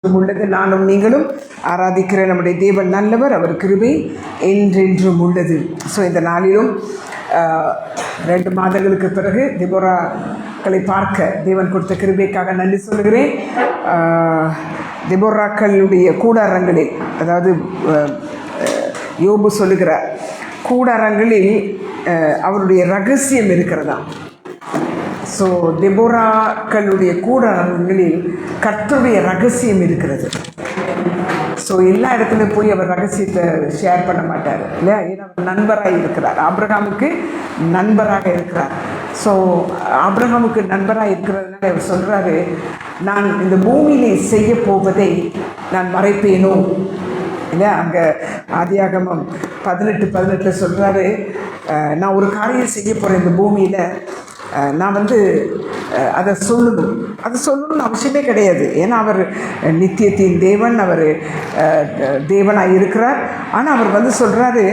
உள்ளது. நானும் நீங்களும் ஆராதிக்கிற நம்முடைய தேவன் நல்லவர், அவர் கிருபை என்றென்றும் உள்ளது. ஸோ இந்த நாளிலும் 2 மாதங்களுக்கு பிறகு தெபோராக்களை பார்க்க தேவன் கொடுத்த கிருபைக்காக நன்றி சொல்கிறேன். தெபோராக்களுடைய கூடாரங்களில், அதாவது யோபு சொல்லுகிறார், கூடாரங்களில் அவருடைய ரகசியம் இருக்கிறதா. ஸோ தெபோராக்களுடைய கூடாரங்களில் கர்த்தருடைய ரகசியம் இருக்கிறது. ஸோ எல்லா இடத்துலையும் போய் அவர் ரகசியத்தை ஷேர் பண்ண மாட்டார் இல்லையா. ஏன்னா அவர் நண்பராக இருக்கிறார், ஆபிரகாமுக்கு நண்பராக இருக்கிறார். ஸோ ஆபிரகாமுக்கு நண்பராக இருக்கிறதுனால அவர் சொல்கிறாரு, நான் இந்த பூமியிலே செய்ய போவதை நான் மறைப்பேனோ இல்லையா. அங்கே ஆதியாகமம் 18:18 சொல்கிறாரு, நான் ஒரு காரியம் செய்ய போகிறேன் இந்த பூமியில், நான் அதை சொல்லணும்னு அவசியமே கிடையாது. ஏன்னா அவர் நித்தியத்தின் தேவன், அவர் தேவனாக இருக்கிறார். ஆனால் அவர் சொல்கிறாரு,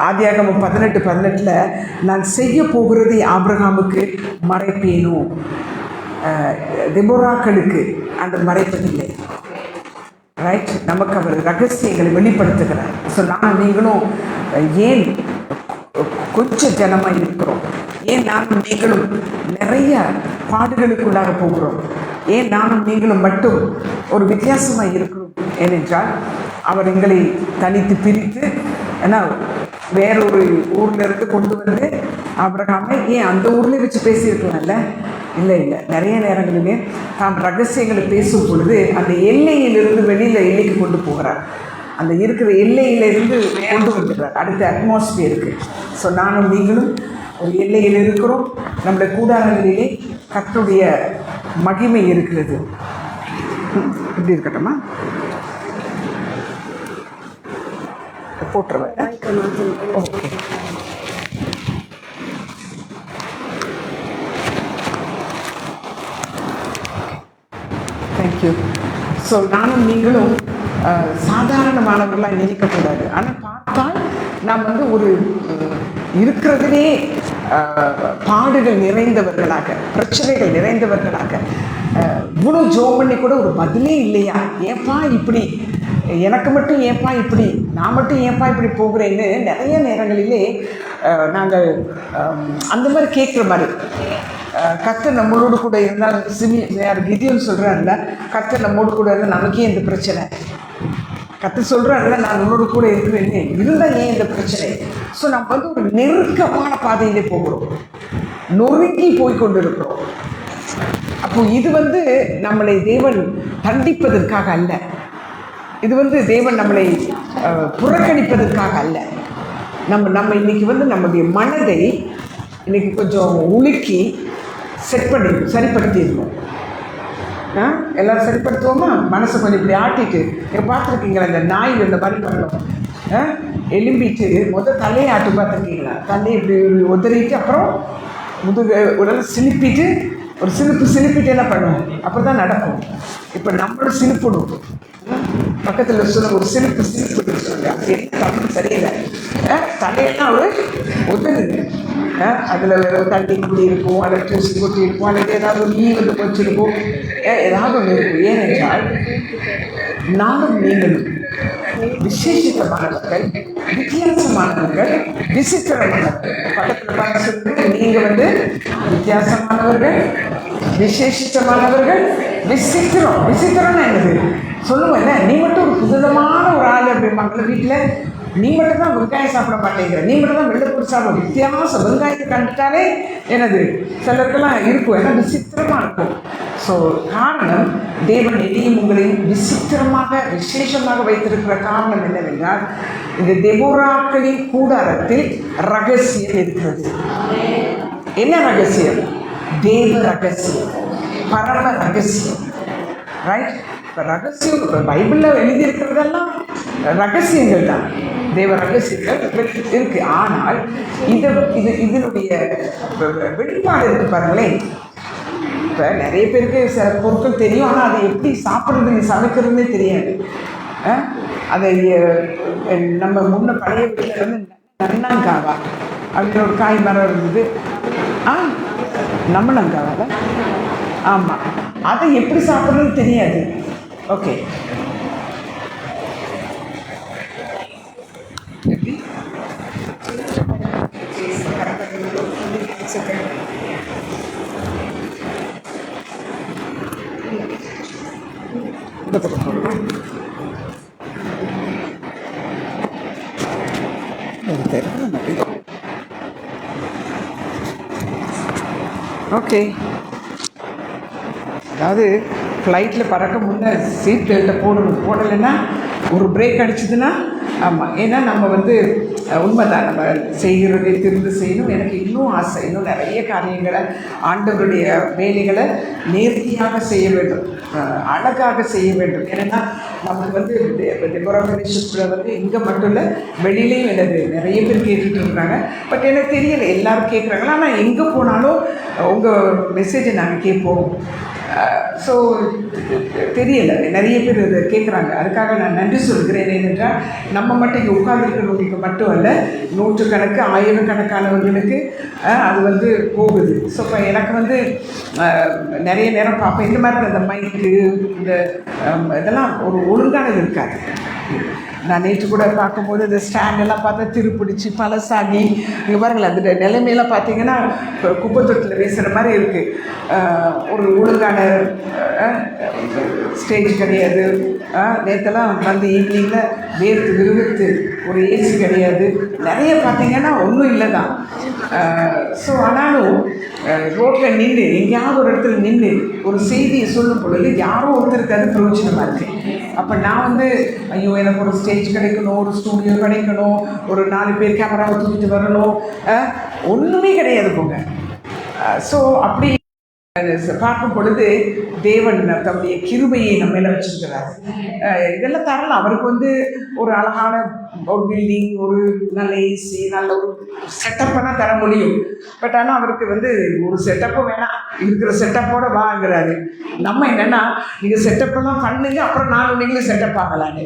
ஆதியாகமம் 18:18 நான் செய்ய போகிறதை ஆபிரகாமுக்கு மறைப்பேனோ. தெபோராக்களுக்கு அந்த மறைப்பதில்லை, ரைட். நமக்கு அவர் ரகசியங்களை வெளிப்படுத்துகிறார். ஸோ நீங்களும் ஏன் கொஞ்சம் ஜனமாக இருக்கிறோம், ஏன் நானும் நீங்களும் நிறைய பாடுகளுக்குள்ளாக போகிறோம், ஏன் நானும் நீங்களும் மட்டும் ஒரு வித்தியாசமாக இருக்கிறோம் ஏனென்றால் அவர் எங்களை தனித்து பிரித்து ஏன்னா வேறொரு ஊரில் இருந்து கொண்டு வந்து ஆபிரகாமை ஏன் அந்த ஊர்லேயே வச்சு பேசியிருக்கலாம்ல. இல்லை, நிறைய நேரங்களிலே தாம் ரகசியங்களை பேசும் பொழுது அந்த எல்லையிலிருந்து வெளியில் எல்லைக்கு கொண்டு போகிறார், அந்த இருக்கிற எல்லையிலிருந்து கொண்டு வந்துடுறார் அடுத்த அட்மாஸ்பியருக்கு. ஸோ நானும் நீங்களும் ஒரு எல்லையில் இருக்கிறோம், நம்முடைய கூடாரங்களிலே கர்த்தருடைய மகிமை இருக்கிறது. இப்படி இருக்கட்டுமா, போட்டுருவேன். Okay, thank you. ஸோ நானும் நீங்களும் சாதாரணமானவர்களாக நினைக்கக்கூடாது. ஆனால் பார்த்தால் நாம் ஒரு இருக்கிறதுலே பாடுகள் நிறைந்தவர்களாக, பிரச்சனைகள் நிறைந்தவர்களாக, இவ்வளோ ஜோம் பண்ணி கூட ஒரு பதிலே இல்லையா, ஏப்பா இப்படி, எனக்கு மட்டும் ஏப்பா இப்படி, நான் மட்டும் ஏப்பா இப்படி போகிறேன்னு நிறைய நேரங்களிலே நாங்கள் அந்த மாதிரி கேட்குற மாதிரி. கர்த்தர் நம்மளோடு கூட இருந்தால், கிதியோன் சொல்கிறாருல, கர்த்தர் நம்மோடு கூட இருந்தால் நமக்கே இந்த பிரச்சனை, கர்த்தர் சொல்கிறாருல நான் உன்னோடு கூட இருக்கிறேன்னு, இருந்தால் ஏன் இந்த பிரச்சனை. ஸோ நம்ம ஒரு நெருக்கமான பாதையிலே போகிறோம், நொறுங்கி போய்கொண்டு இருக்கிறோம். அப்போ இது நம்மளை தேவன் தண்டிப்பதற்காக அல்ல, இது தேவன் நம்மளை புறக்கணிப்பதற்காக அல்ல. நம்ம இன்னைக்கு நம்முடைய மனதை இன்னைக்கு கொஞ்சம் உலுக்கி சரிப்படுத்தியிருக்கோம். எல்லோரும் சரிப்படுத்துவோமா? மனசை கொஞ்சம் இப்படி ஆட்டிட்டு, பார்த்துருக்கீங்களா இந்த நாய் இந்த மாதிரி பண்ணணும், எலும்பிட்டு தலையை ஆட்டு பார்த்துருக்கீங்களா, தலையை இப்படி உதறிட்டு அப்புறம் உடலை சிலிப்பிட்டு ஒரு சிலிப்பிட்டு என்ன பண்ணுவோம், அப்போ தான் நடக்கும். இப்போ நம்மளும் சிலிப்பிடும், பக்கத்தில் சொல்ல ஒரு சிலிப்பு சொல்லுங்க, அப்படி தமிழ் சரியில்லை, தலையெல்லாம் ஒரு உதறுது, அதில் தண்ணி குடி இருக்கும், அதில் தூசி கொட்டி இருக்கும், அல்லது ஏதாவது ஒரு ஈ வச்சிருக்கும், ஏதாவது ஒன்று இருக்கும். ஏனென்றால் நானும் நீங்களும் விசேஷித்தமானவர்கள், வித்தியாசமானவர்கள், விசித்திரமானவர்கள். பக்கத்தில் பார்த்து சொல்லுங்க, நீங்கள் வித்தியாசமானவர்கள், விசேஷித்தமானவர்கள், விசித்திரம்னா என்னது சொல்லுவேன்ல. நீ மட்டும் ஒரு புதுதமான ஒரு ஆள் அப்படிம்பாங்கள வீட்டில், நீ மட்டும் தான் வெங்காயம் சாப்பிட மாட்டேங்கிற, நீ மட்டும் தான் வெள்ளைப்பூடி சாப்பிட, வித்தியாசம். வெங்காயத்தை கண்டுட்டாலே எனது சிலருக்கெல்லாம் இருக்கும், ஏன்னா விசித்திரமாக இருக்கும். ஸோ காரணம், தேவன் எதையும் உங்களையும் விசித்திரமாக விசேஷமாக வைத்திருக்கிற காரணம் என்னவென்றால், இந்த தெபோராக்களின் கூடாரத்தில் ரகசியம் இருக்கிறது. என்ன ரகசியம்? தேவ ரகசியம், பரம ரகசியம், ரைட். இப்போ ரகசியம், இப்போ பைபிளில் எழுதியிருக்கிறதெல்லாம் ரகசியங்கள் தான், தேவ ரகசியங்கள் இருக்குது. ஆனால் இதனுடைய வெளிப்பாடு இருக்குது பாருங்களேன். இப்போ நிறைய பேருக்கு சில பொருட்கள் தெரியும், ஆனால் அதை எப்படி சாப்பிட்றது, சமைக்கிறதுனே தெரியாது. அதை நம்ம முன்ன பழைய வீட்டில் நன்னங்காவா அப்படின்னு ஒரு காய் மரம் இருந்தது, நம்மளங்காவால், ஆமாம், அதை எப்படி சாப்பிட்றதுன்னு தெரியாது. ஓகே, எப்படி இந்த பக்கம் போடுவோம். ஓகே, அதாவது ஃப்ளைட்டில் பறக்க முன்னே சீட் பெல்ட்டை போடணும். போடலைன்னா ஒரு பிரேக் அடிச்சதுன்னா, ஆமாம், ஏன்னா நம்ம வந்து உண்மைதான், நம்ம செய்கிறதை திரும்ப செய்யணும். எனக்கு இன்னும் ஆசை, இன்னும் நிறைய காரியங்களை, ஆண்டவருடைய வேலைகளை நேர்த்தியாக செய்ய வேண்டும், அழகாக செய்ய வேண்டும். ஏன்னா நமக்கு வந்து டெமோக்ரேஷிப்பில் வந்து இங்கே மட்டும் இல்லை, வெளியிலையும் எனக்கு நிறைய பேர் கேட்டுட்டு இருக்காங்க. பட் எனக்கு தெரியலை எல்லோரும் கேட்குறாங்களா. ஆனால் எங்கே போனாலும் உங்கள் மெசேஜை நாங்கள் கேட்போம். ஸோ தெரியலை, நிறைய பேர் இதை கேட்குறாங்க. அதுக்காக நான் நன்றி சொல்கிறேன். ஏனென்றால் நம்ம மட்டும் இங்கே உட்கார்ந்துருக்கிறவங்களுக்கு மட்டும் அல்ல, நூற்றுக்கணக்கு ஆயிரக்கணக்கானவர்களுக்கு அது வந்து போகுது. ஸோ இப்போ எனக்கு வந்து நிறைய நேரம் பார்ப்பேன், இந்த மாதிரி இந்த மைக்கு இந்த இதெல்லாம் ஒரு ஒழுங்கானது இருக்காது. நான் நேற்று கூட பார்க்கும்போது இந்த ஸ்டாண்டெல்லாம் பார்த்தா திருப்பிடிச்சு பழசாகி, இங்கே பாருங்களேன், அந்த நிலைமையெல்லாம் பார்த்தீங்கன்னா குப்பை தொட்டில் பேசுகிற மாதிரி இருக்குது. ஒரு ஒழுங்கான ஸ்டேஜ் கிடையாது. நேற்றெல்லாம் வந்து ஈவினிங்கில் வேர்த்து விறுவிறுத்து ஒரு ஏசி கிடையாது. நிறைய பார்த்தீங்கன்னா ஒன்றும் இல்லை தான். ஸோ ஆனாலும் ரோட்டில் நின்று எங்கேயாவது ஒரு இடத்துல நின்று ஒரு செய்தியை சொல்லும் பொழுது யாரோ ஒருத்தருக்கு அது பிரயோஜனமாக இருக்குது. அப்போ நான் வந்து ஐயோ எனக்கு ஒரு ஸ்டேஜ் கிடைக்கணும், ஒரு ஸ்டூடியோ கிடைக்கணும், ஒரு 4 பேர் கேமராவை தூக்கிட்டு வரணும், ஒன்றுமே கிடையாது போங்க. ஸோ அப்படி பார்க்கும் பொழுது தேவன் தம்முடைய கிருபையை நம்ம மேலே வச்சிருக்கிறார். இதெல்லாம் தரலாம். அவருக்கு வந்து ஒரு அழகான ஒரு பில்டிங், ஒரு நல்ல ஏசி, நல்ல ஒரு செட்டப்பெல்லாம் தர முடியும். பட் ஆனால் அவருக்கு வந்து ஒரு செட்டப்பும் வேணாம், இருக்கிற செட்டப்போட வாங்குறாரு. நம்ம என்னென்னா நீங்கள் செட்டப்பெல்லாம் பண்ணுங்க, அப்புறம் நானும் நீங்களும் செட்டப் ஆகலான்னு.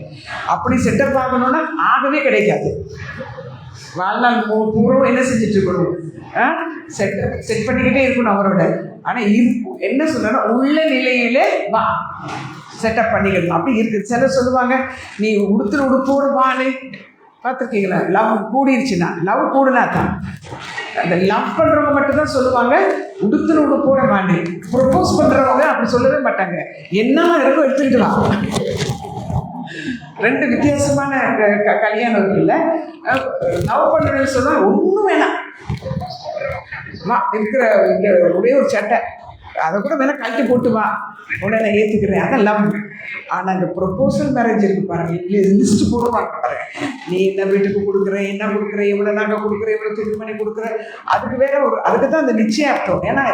அப்படி செட்டப் ஆகணும்னா ஆகவே கிடைக்காது. வாழ்நாள் பூர்வம் என்ன செஞ்சுட்டு இருக்கணும், செட் பண்ணிக்கிட்டே இருக்கணும் அவரோட. ஆனால் என்ன சொல்கிறேன்னா உள்ள நிலையிலே வா செட்டப் பண்ணிக்கணும். அப்படி இருக்குது. சிலர் சொல்லுவாங்க நீ உடுத்துன உடுப்போடு வாழு. பார்த்துருக்கீங்களா? லவ் கூடிருச்சுன்னா, லவ் கூடுனா தான் அந்த லவ் பண்ணுறவங்க மட்டும்தான் சொல்லுவாங்க உடுத்துன உடுப்போட வாழு. ப்ரொப்போஸ் பண்ணுறவங்க அப்படி சொல்லவே மாட்டாங்க, என்னெல்லாம் இருக்கோ எடுத்துக்கிட்டு வா. 2 வித்தியாசமான கல்யாணம் இருக்குல்ல. லவ் பண்ணுறேன்னு சொன்னால் ஒன்றும் வேணாம், வா இருக்கிற இந்த ஒரே ஒரு சட்டை அதை கூட வேணால் கழட்டி போட்டு வா, உடனே நான் ஏற்றுக்கிறேன், அதான் லவ். ஆனால் இந்த ப்ரொப்போசல் மேரேஜ் இருக்குது பாருங்க, லிஸ்ட்டு போடுவாங்க பாருங்க. நீ என்ன வீட்டுக்கு கொடுக்குற, என்ன கொடுக்குற, எவ்வளோ நகை கொடுக்குற, எவ்வளோ துணிமணி கொடுக்குற, அதுக்கு வேற ஒரு அதுக்கு தான் அந்த நிச்சயார்த்தம். ஏன்னா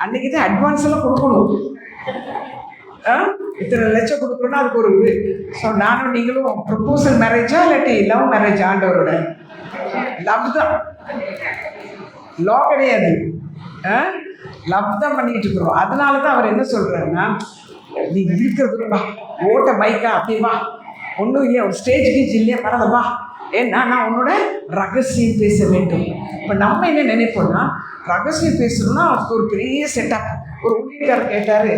அன்றைக்கி தான் அட்வான்ஸ் எல்லாம் கொடுக்கணும். இத்தனை லட்சம் கொடுக்குறோன்னா அதுக்கு ஒரு இது. ஸோ நானும் நீங்களும் ப்ரொப்போசல் மேரேஜா இல்லாட்டி லவ் மேரேஜ்? ஆண்டவரோட லவ் தான், லா கிடையாது. லவ் தான் பண்ணிக்கிட்டு இருக்கிறோம். அதனால தான் அவர் என்ன சொல்கிறாருன்னா, நீ இருக்கிறது வா, ஓட்ட பைக்கா அப்படி வா, ஒன்றும் இல்லையா, ஒரு ஸ்டேஜ் கீச் இல்லையா, பரவாயில்ல வா, ஏன்னா நான் உன்னோட ரகசியம் பேச வேண்டும். இப்போ நம்ம என்ன நினைப்போம்னா, ரகசியம் பேசணும்னா அதுக்கு ஒரு பெரிய செட்டப். ஒரு ஊழியக்காரர் கேட்டார்,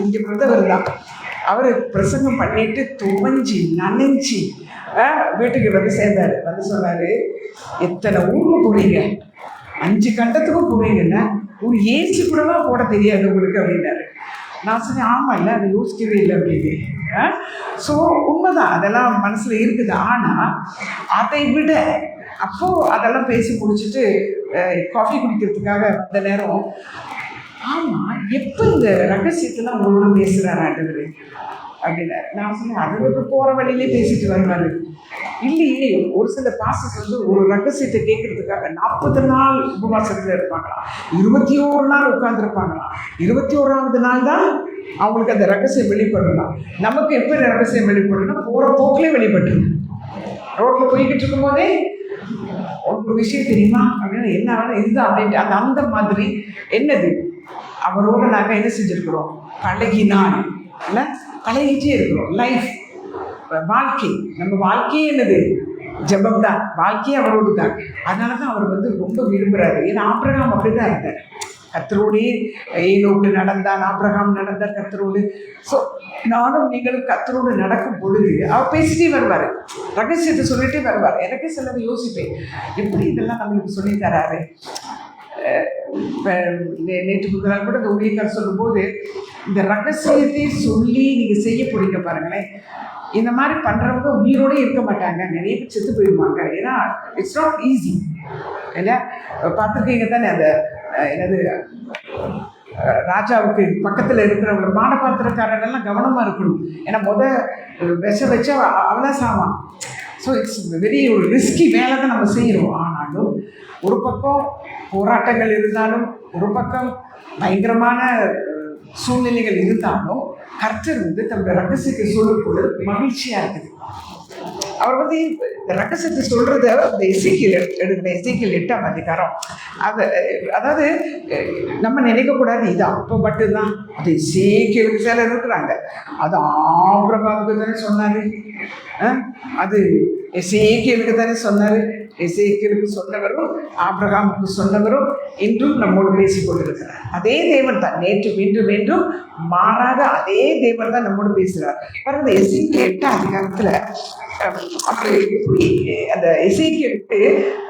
இங்கே பிரதவர் தான், அவர் பிரசங்கம் பண்ணிட்டு துவஞ்சி நனைஞ்சி வீட்டுக்கு வந்து சேர்ந்தார். வந்து சொன்னார், எத்தனை ஊருக்கு போகிறீங்க, 5 கண்டத்துக்கும் போகிறீங்கன்னா ஒரு ஏசி கூடலாம் போட தெரியாது உங்களுக்கு அப்படின்னாரு. நான் சொன்னேன், ஆமாம் இல்லை, அதை யோசிக்கவே இல்லை அப்படின்னு. ஸோ உண்மைதான், அதெல்லாம் மனசில் இருக்குது. ஆனால் அதை விட அப்போது அதெல்லாம் பேசி முடிச்சுட்டு காஃபி குடிக்கிறதுக்காக வந்த நேரம், ஆமாம் எப்போ இந்த ரகசியத்தெல்லாம் உங்களோட பேசுகிறார் ஆண்டவர் அப்படின்னாரு. நான் சொன்னேன், அதுக்கு போகிற வழியிலே பேசிட்டு வருவார். இல்லையே, ஒரு சில பாஸ்டர்ஸ் வந்து ஒரு ரகசியத்தை கேட்கறதுக்காக 40 நாள் உபவாசத்தில் இருப்பாங்களாம், 21 நாள் உட்காந்துருப்பாங்களாம். 21ஆவது நாள் தான் அவங்களுக்கு அந்த ரகசியம் வெளிப்படலாம். நமக்கு எப்போ ரகசியம் வெளிப்படணும்னா போகிற போக்கிலே வெளிப்பட்டுரும். ரோட்டில் போய்கிட்டு இருக்கும்போதே ஒரு விஷயம் தெரியுமா அப்படின்னா, என்ன வேணும் இதுதான் அப்படின்ட்டு அந்த மாதிரி என்னது அவரோட நாங்கள் என்ன செஞ்சுருக்கிறோம், பழகினான் இல்லை, பழகிட்டே இருக்கிறோம். லைஃப் வாழ்க்கை, நம்ம வாழ்க்கையே என்னது, ஜெபம் தான், வாழ்க்கையே அவரோடு தான். அதனால தான் அவர் வந்து ரொம்ப விரும்புகிறாரு. ஏன்னா ஆபிரகாம் அப்படி தான் இருந்தார். கர்த்தரோடே ஏனோக்கு நடந்தான், ஆபிரகாம் நடந்தான் கர்த்தரோடு. ஸோ நானும் நீங்களும் கர்த்தரோடு நடக்கும் பொழுது அவர் பேசிட்டே வருவார், ரகசியத்தை சொல்லிட்டே வருவார். எனக்கு சிலர் யோசிப்பேன், எப்படி இதெல்லாம் நம்மளுக்கு சொல்லி தராரு. நேற்று முதலால் கூட இந்த ஊழியக்கார் சொல்லும்போது, இந்த ரகசியத்தை சொல்லி நீங்கள் செய்ய போறீங்க பாருங்களேன், இந்த மாதிரி பண்ணுறவங்க உயிரோடு இருக்க மாட்டாங்க, நிறைய பேர் செத்து போயிடுவாங்க. ஏன்னா இட்ஸ் நாட் ஈஸி இல்லை. பார்த்துருக்கீங்க தானே அந்த என்னது ராஜாவுக்கு பக்கத்தில் இருக்கிறவங்க மானபாத்திரக்காரர்கள்லாம் கவனமாக இருக்கணும். ஏன்னா விஷம் வச்சா அவதான் சாவான். ஸோ இட்ஸ் வெரி ஒரு ரிஸ்கி வேலை தான் நம்ம செய்கிறோம். ஆனாலும் ஒரு பக்கம் போராட்டங்கள் இருந்தாலும், ஒரு பக்கம் பயங்கரமான சூழ்நிலைகள் இருந்தாலும், கர்த்தர் தன்னுடைய ரகசியத்தை சொல்லும் பொழுது மகிழ்ச்சியாக இருக்குது. அவர் ரகசியத்தை சொல்கிறத அந்த எசேக்கியேல் எடுக்கிற எசேக்கியேல் 8ஆம் அதிகாரம், அதாவது நம்ம நினைக்கக்கூடாது இது அப்போ மட்டும்தான், அது எசேக்கியேலுக்கு சிலர் இருக்கிறாங்க, அது ஆபிரகாமுக்கு தானே சொன்னார், அது எசேக்கியேலுக்கு தானே சொன்னார். எசேக்கியேலுக்கு சொன்னவரும் ஆபிரகாமுக்கு சொன்னவரும் இன்றும் நம்மோடு பேசிக் கொண்டிருக்கிறார். அதே தேவன் தான், நேற்று மீண்டும் மீண்டும் மாறாத அதே தேவன் தான் நம்மோடு பேசுகிறார். பாருங்க, எசேக்கியேல் 8ஆம் அதிகாரத்தில் அவர் எப்படி அந்த எசேக்கியேலுக்கு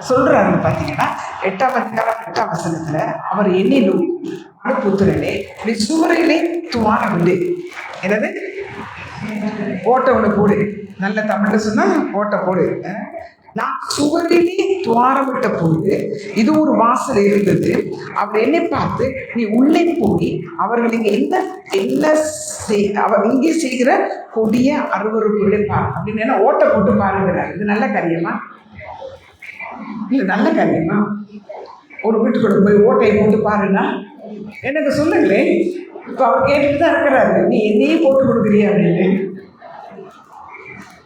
சொல்றாருன்னு பார்த்தீங்கன்னா, 8ஆம் அதிகாரம் 8ஆம் வசனத்தில் அவர் என்னிலும் புத்திரனே நீ சுவரிலே துவாரம் உண்டு, என்னது ஓட்ட ஒன்று போடு, நல்ல தமிழில் சொன்னால் ஓட்ட போடு. நான் சுவரிலே துவாரமிட்ட பொழுது இது ஒரு வாசல் இருந்தது, அவர் என்னை பார்த்து நீ உள்ளே போய் அவர்கள் இங்கே என்ன அவர் இங்கே செய்கிற கொடிய அருவருப்புகளை பாரு அப்படின்னு ஓட்டை போட்டு பாருங்கிறார். இது நல்ல காரியமா இல்லை? நல்ல காரியமா? ஒரு வீட்டுக்குள்ள போய் ஓட்டையை போட்டு பாருன்னா எனக்கு சொல்லுங்களேன். இப்போ அவர் கேட்டுட்டு தான் இருக்கிறாரு, நீ என்னையே போட்டு கொடுக்குறியா அப்படின்னு.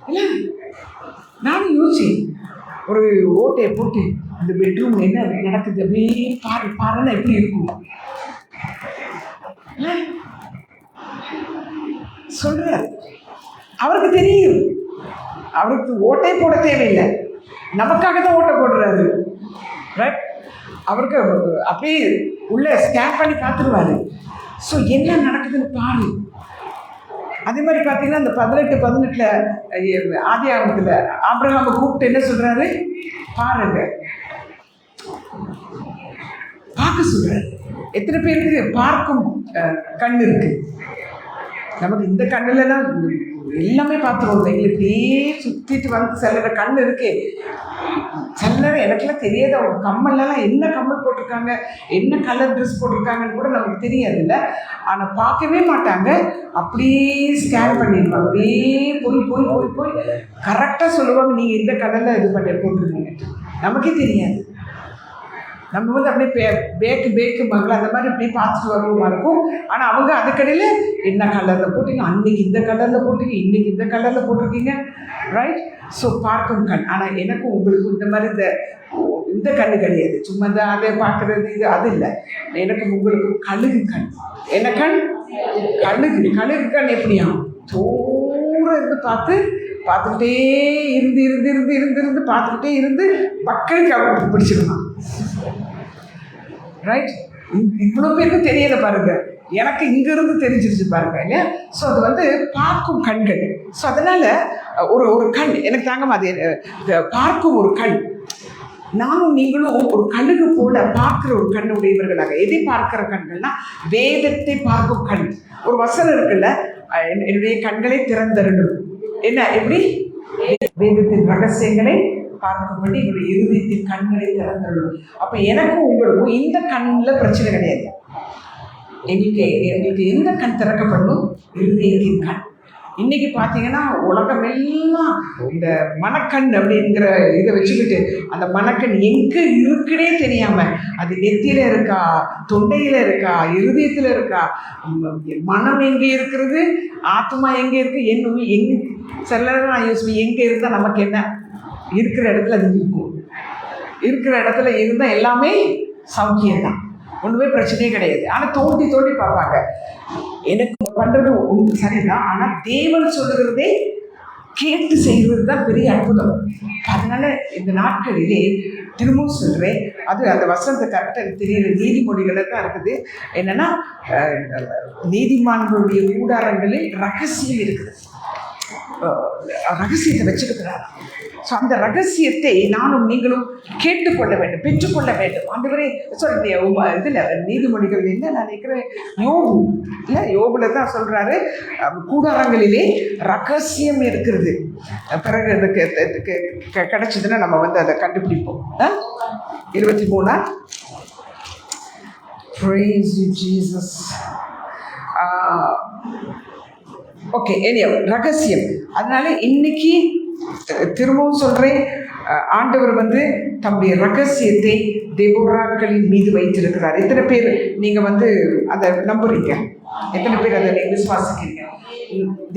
இல்லை, நானும் யோசிச்சேன், ஒரு ஓட்டையை போட்டு அந்த பெட்ரூம் என்ன நடக்குது அப்படியே பாருன்னா எப்படி இருக்கும் சொல்றாரு. அவருக்கு தெரியும், அவருக்கு ஓட்டை போட தேவையில்லை, நமக்காக தான் ஓட்டை போடுறாரு. ரைட்? அவருக்கு அப்படியே உள்ள ஸ்கேன் பண்ணி பார்த்துருவாரு. ஸோ என்ன நடக்குதுன்னு பாரு. அதே மாதிரி பார்த்தீங்கன்னா அந்த 18:18 ஆதியாகமத்தில் ஆபிரகாமை கூப்பிட்டு என்ன சொல்றாரு, பாருங்க, பார்க்க சொல்றாரு. எத்தனை பேருக்கு பார்க்கும் கண் இருக்கு? நமக்கு இந்த கண்ணுலலாம் எல்லாமே பார்த்துருவோம். எங்களுக்கு சுற்றிட்டு வந்து சிலர கண் இருக்கே, சிலர் எனக்குலாம் தெரியாது. அவங்க கம்மல்லாம் என்ன கம்மல் போட்டிருக்காங்க, என்ன கலர் ட்ரெஸ் போட்டிருக்காங்கன்னு கூட நமக்கு தெரியாது இல்லை. ஆனால் பார்க்கவே மாட்டாங்க, அப்படியே ஸ்கேன் பண்ணிடுவாங்க. அப்படியே போய் போய் போய் போய் கரெக்டாக சொல்லுவாங்க, நீங்கள் இந்த கலரில் இது பண்ணி போட்டுருக்கீங்க. நமக்கே தெரியாது. நம்ம அப்படியே பேக்கு மங்கள அந்த மாதிரி அப்படியே பார்த்துட்டு வருவோமா இருக்கும். ஆனால் அவங்க அதுக்கடையில் என்ன கலரில் போட்டீங்க, அன்னைக்கு இந்த கலரில் போட்டீங்க, இன்னைக்கு இந்த கலரில் போட்டிருக்கீங்க. ரைட்? ஸோ பார்க்கும் கண். ஆனால் எனக்கும் உங்களுக்கும் இந்த மாதிரி இந்த கண்ணு கிடையாது. சும்மா தான் அதை பார்க்குறது இது அது இல்லை. எனக்கும் உங்களுக்கும் கழுகு கண். என்ன கண்? கழுகு கண். எப்படியா? தூரம் இருந்து பார்த்துக்கிட்டே இருந்து பார்த்துக்கிட்டே இருந்து மக்களுக்கு அவருக்கு பிடிச்சிருந்தான். ரைட்? இவ்வளோ பேருக்கு தெரியல பாருங்க, எனக்கு இங்கிருந்து தெரிஞ்சிருச்சு பாருங்க இல்லையா. ஸோ அது பார்க்கும் கண்கள். ஸோ அதனால ஒரு கண் எனக்கு தாங்க அது பார்க்கும் ஒரு கண். நானும் நீங்களும் ஒரு கழுகு போல பார்க்குற ஒரு கண் உடையவர்களாக. எதை பார்க்கிற கண்கள்னா வேதத்தை பார்க்கும் கண். ஒரு வசனம் இருக்குல்ல, என்னுடைய கண்களை திறந்தருளும். என்ன எப்படி? வேதத்தின் ரகசியங்களை பார்க்கும்படி என்னுடைய இருதயத்தின் கண்களை திறந்தருளும். அப்போ எனக்கும் உங்களுக்கும் இந்த கண்ணில் பிரச்சனை கிடையாது. எங்களுக்கு எந்த கண் திறக்கப்படணும்? இருதயத்தின் கண். இன்னைக்கு பார்த்தீங்கன்னா உலகமெல்லாம் இந்த மனக்கண் அப்படிங்கிற இதை வச்சுக்கிட்டு அந்த மனக்கண் எங்கே இருக்குன்னே தெரியாமல், அது நெத்தியில் இருக்கா, தொண்டையில் இருக்கா, இருதயத்தில் இருக்கா, மனம் எங்கே இருக்கிறது, ஆத்மா எங்கே இருக்குது, எங்கே சிலர் நான் யோசிப்பேன், எங்கே இருந்தால் நமக்கு என்ன, இருக்கிற இடத்துல அது இருக்கும். இருக்கிற இடத்துல இருந்தால் எல்லாமே சௌக்கியம்தான், ஒன்றுமே பிரச்சனையே கிடையாது. ஆனால் தோண்டி பார்ப்பாங்க. எனக்கு பண்ணுறது ஒன்று சரிதான், ஆனால் தேவன் சொல்லுகிறதே கேட்டு செய்வது தான் பெரிய அற்புதம். அதனால இந்த நாட்களிலே திரும்பவும் சொல்கிறேன், அது அந்த வசனத்தை கரெக்டாக தெரியல, நீதிமொழிகளை தான் இருக்குது. என்னன்னா நீதிமான்களுடைய கூடாரங்களில் ரகசியம் இருக்குது, ரகசியத்தை வச்சுக்கிறார். ஸோ அந்த ரகசியத்தை நானும் நீங்களும் கேட்டுக்கொள்ள வேண்டும், பெற்றுக்கொள்ள வேண்டும். ஆண்டவரே சொல்லுங்க இதில் நீதிமொழிகள் என்ன நான் நினைக்கிறேன், யோபு இல்லை, யோபுல தான் சொல்கிறாரு கூடாரங்களிலே ரகசியம் இருக்கிறது. பிறகு அதுக்கு கிடைச்சதுன்னா நம்ம வந்து அதை கண்டுபிடிப்போம். 23 Praise you Jesus. ஓகே, ரகசியம். அதனால இன்னைக்கு திரும்பவும் சொல்கிறேன், ஆண்டவர் வந்து தம்முடைய ரகசியத்தை தெபோராக்களின் மீது வைத்திருக்கிறார். எத்தனை பேர் நீங்கள் வந்து அதை நம்புறீங்க? எத்தனை பேர் அதை நீங்கள் விசுவாசிக்கிறீங்க?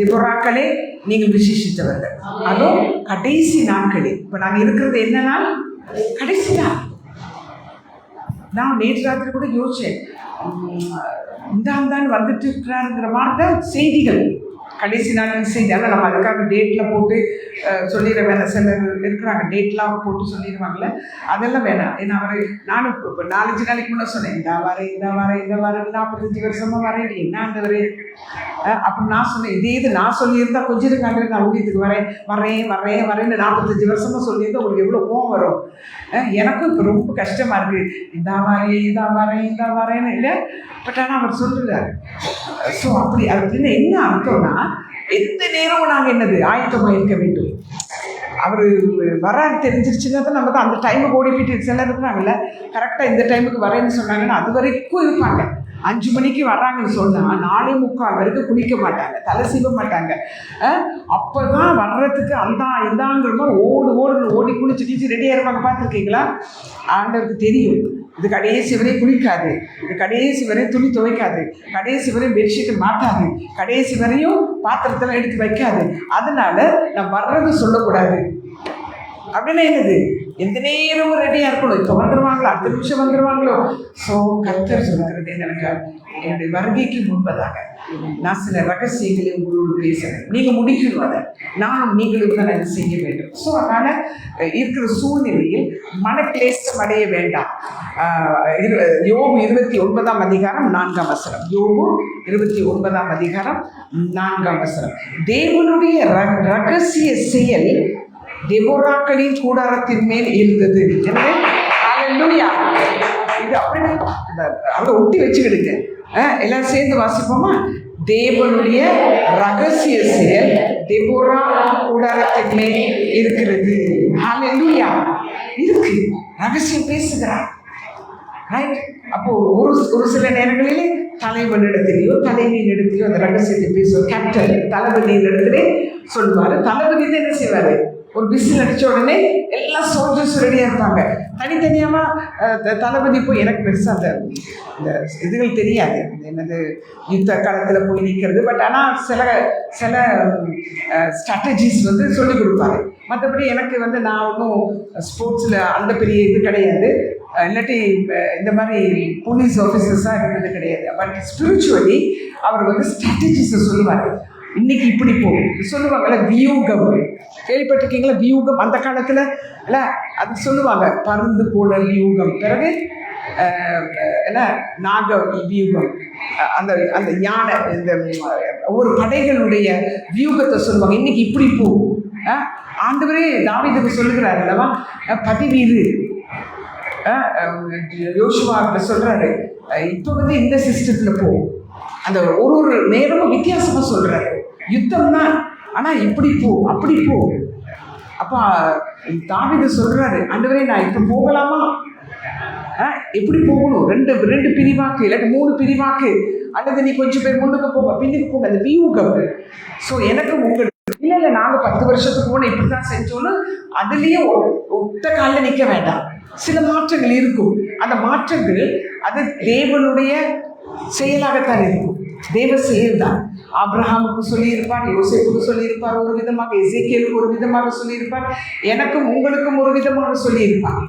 தெபோராக்களே நீங்கள் விசேஷித்தவர்கள், அதுவும் கடைசி நாட்களே. இப்போ நாங்கள் இருக்கிறது என்ன நாள்? கடைசி நாள். நான் நேற்று ராத்திரி கூட யோசிச்சேன், இந்த வந்துட்டு இருக்கிறாருங்கிற மாதிரி தான் செய்திகள், கடைசி நாள் செய்தி. ஆனால் நம்ம அதுக்காக டேட்டில் போட்டு சொல்லிட வேணாம். சிலர் இருக்கிறாங்க டேட்லாம் போட்டு சொல்லிடுவாங்கள்ல, அதெல்லாம் வேணாம். ஏன்னா நானும் இப்போ 4-5 நாளைக்கு முன்னே சொன்னேன், இந்த வாரம் 45 வருஷமாக வரேன், என்ன ஆண்டவரே அப்படின்னு நான் சொன்னேன். இது நான் சொல்லியிருந்தா கொஞ்சம் இருக்காண்டு நான் ஊழியத்துக்கு வரேன்னு 45 வருஷமாக சொல்லியிருந்தா உங்களுக்கு எவ்வளோ கோவம் வரும். எனக்கும் இப்போ ரொம்ப கஷ்டமாக இருக்குது, இந்த வரேன்னு இல்லை. பட் ஆனால் அவர் சொல்லுறாரு. ஸோ அப்படி அப்படின்னு என்ன அர்த்தம்னா, எந்த நேரமும் நாங்கள் என்னது ஆயத்தமாக இருக்க வேண்டும். அவர் வராது தெரிஞ்சிருச்சுன்னா தான் நம்ம தான் அந்த டைமுக்கு ஓடி போயிட்டு. சிலர் இருக்கிறாங்கல்ல, கரெக்டாக இந்த டைமுக்கு வரேன்னு சொன்னாங்கன்னா அது வரைக்கும் இருப்பாங்க. 5 மணிக்கு வர்றாங்கன்னு சொன்னால் 4:45 வரைக்கும் குளிக்க மாட்டாங்க, தலை சீவ மாட்டாங்க. அப்போ தான் வர்றதுக்கு இந்தாங்கிற மாதிரி ஓடி குளிச்சு ரெடியாக இருப்பாங்க. பார்த்துருக்கீங்களா? ஆண்டவருக்கு தெரியும் இது கடைசி வரை குளிக்காது, இது கடைசி வரையும் துணி துவைக்காது, கடைசி வரையும் பெட்ஷீட்டு மாற்றாது, கடைசி வரையும் பாத்திரத்தில் எடுத்து வைக்காது. அதனால நான் வர்றது சொல்லக்கூடாது. அப்படின்னா என்னது? எந்த நேரமும் ரெடியாக இருக்கணும். இப்போ வந்துடுவாங்களோ, அடுத்த நிமிஷம் வந்துடுவாங்களோ. ஸோ கர்த்தர் சொல்லுறது எனக்கு, என்னுடைய வருகைக்கு முன்பதாக நான் சில ரகசியங்களை உங்களோடு பேசுகிறேன். நீங்கள் முடிக்கணும், அதை நானும் நீங்களும் தான் அதை செய்ய வேண்டும். ஸோ அதனால் இருக்கிற சூழ்நிலையில் மனக்லேசம் அடைய வேண்டாம். யோபு 29ஆம் அதிகாரம் 4ஆம் வசனம். யோபு 29ஆம் அதிகாரம் 4ஆம் வசனம். தேவனுடைய ரகசிய செயல் தெபோராக்களின் கூடாரத்தின் மேல் இருந்தது. எனவே இது அப்படியே அதை ஒட்டி வச்சுக்கிடுங்க. எல்லாரும் சேர்ந்து வாசிப்போமா? தேவனுடைய ரகசிய செயல் தெபோரா கூடாரத்தின் மேல் இருக்கிறது. ஹல்லேலூயா. இருக்கு, ரகசியம் பேசுகிறார். ரைட்? அப்போ ஒரு சில நேரங்களிலே தலைவனிடத்திலேயோ தலைவியினிடத்திலேயோ அந்த ரகசியத்தை பேசுவார். கேப்டன் தளபதியின் இடத்திலே சொல்லுவார். தளபதி தான் என்ன செய்வார்? ஒரு விசில் அடித்த உடனே எல்லா சோல்ஜர்ஸ் ரெடியாக இருப்பாங்க. தனித்தனியாக தளபதி போய், எனக்கு பெருசாக அந்த இதுகள் தெரியாது, என்னது யுத்த காலத்தில் போய் நிற்கிறது. பட் ஆனால் சில ஸ்ட்ராட்டஜிஸ் வந்து சொல்லிக் கொடுப்பாரு. மற்றபடி எனக்கு வந்து நான் ஒன்றும் ஸ்போர்ட்ஸில் அந்த பெரிய இது கிடையாது, இல்லாட்டி இந்த மாதிரி போலீஸ் ஆஃபீஸர்ஸாக இருந்தது கிடையாது. பட் ஸ்பிரிச்சுவலி அவர் வந்து ஸ்ட்ராட்டஜிஸை சொல்லுவார். இன்னைக்கு இப்படி போகும் சொல்லுவாங்கல்ல, வியூகம் கேள்விப்பட்டிருக்கீங்களா? வியூகம் அந்த காலத்தில் இல்லை, அது சொல்லுவாங்க, பருந்து போல வியூகம். பிறகு என்ன நாக வியூகம், அந்த அந்த யானை, இந்த ஒவ்வொரு படைகளுடைய வியூகத்தை சொல்லுவாங்க. இன்னைக்கு இப்படி போகும். ஆண்டவரே தாவீதுக்கு சொல்லுகிறாரு அல்லவா, பதிவீரு யோசுவா சொல்றாரு, இப்போ வந்து இந்த சிஸ்டத்தில் போ. அந்த ஒரு நேரமும் வித்தியாசமாக சொல்றாரு. யுத்தம் தான், ஆனால் இப்படி போ அப்படி போ. அப்போ தாவீது சொல்றாரு, ஆண்டவரே நான் இப்போ போகலாமா? எப்படி போகணும்? ரெண்டு பிரிவாக்கு, இல்லாட்டி 3 பிரிவாக்கு, அல்லது நீ கொஞ்சம் பேர் முன்னுக்கு போக பின்னுக்கு போக. அந்த வியூகம். ஸோ எனக்கு உங்களுக்கு இல்லை நாங்கள் 10 வருஷத்துக்கு முன்னே இப்படி தான் செஞ்சோன்னு அதுலேயே ஒத்த காலில் நிற்க வேண்டாம். சில மாற்றங்கள் இருக்கும். அந்த மாற்றங்கள் அது தேவனுடைய செயலாகத்தான் இருக்கும். தேவ செயல் தான். ஆபிரகாமுக்கு சொல்லியிருப்பார், யோசேப்புக்கு சொல்லியிருப்பார் ஒரு விதமாக, எசேக்கியலுக்கு ஒரு விதமாக சொல்லியிருப்பார், எனக்கும் உங்களுக்கும் ஒரு விதமாக சொல்லியிருப்பார்.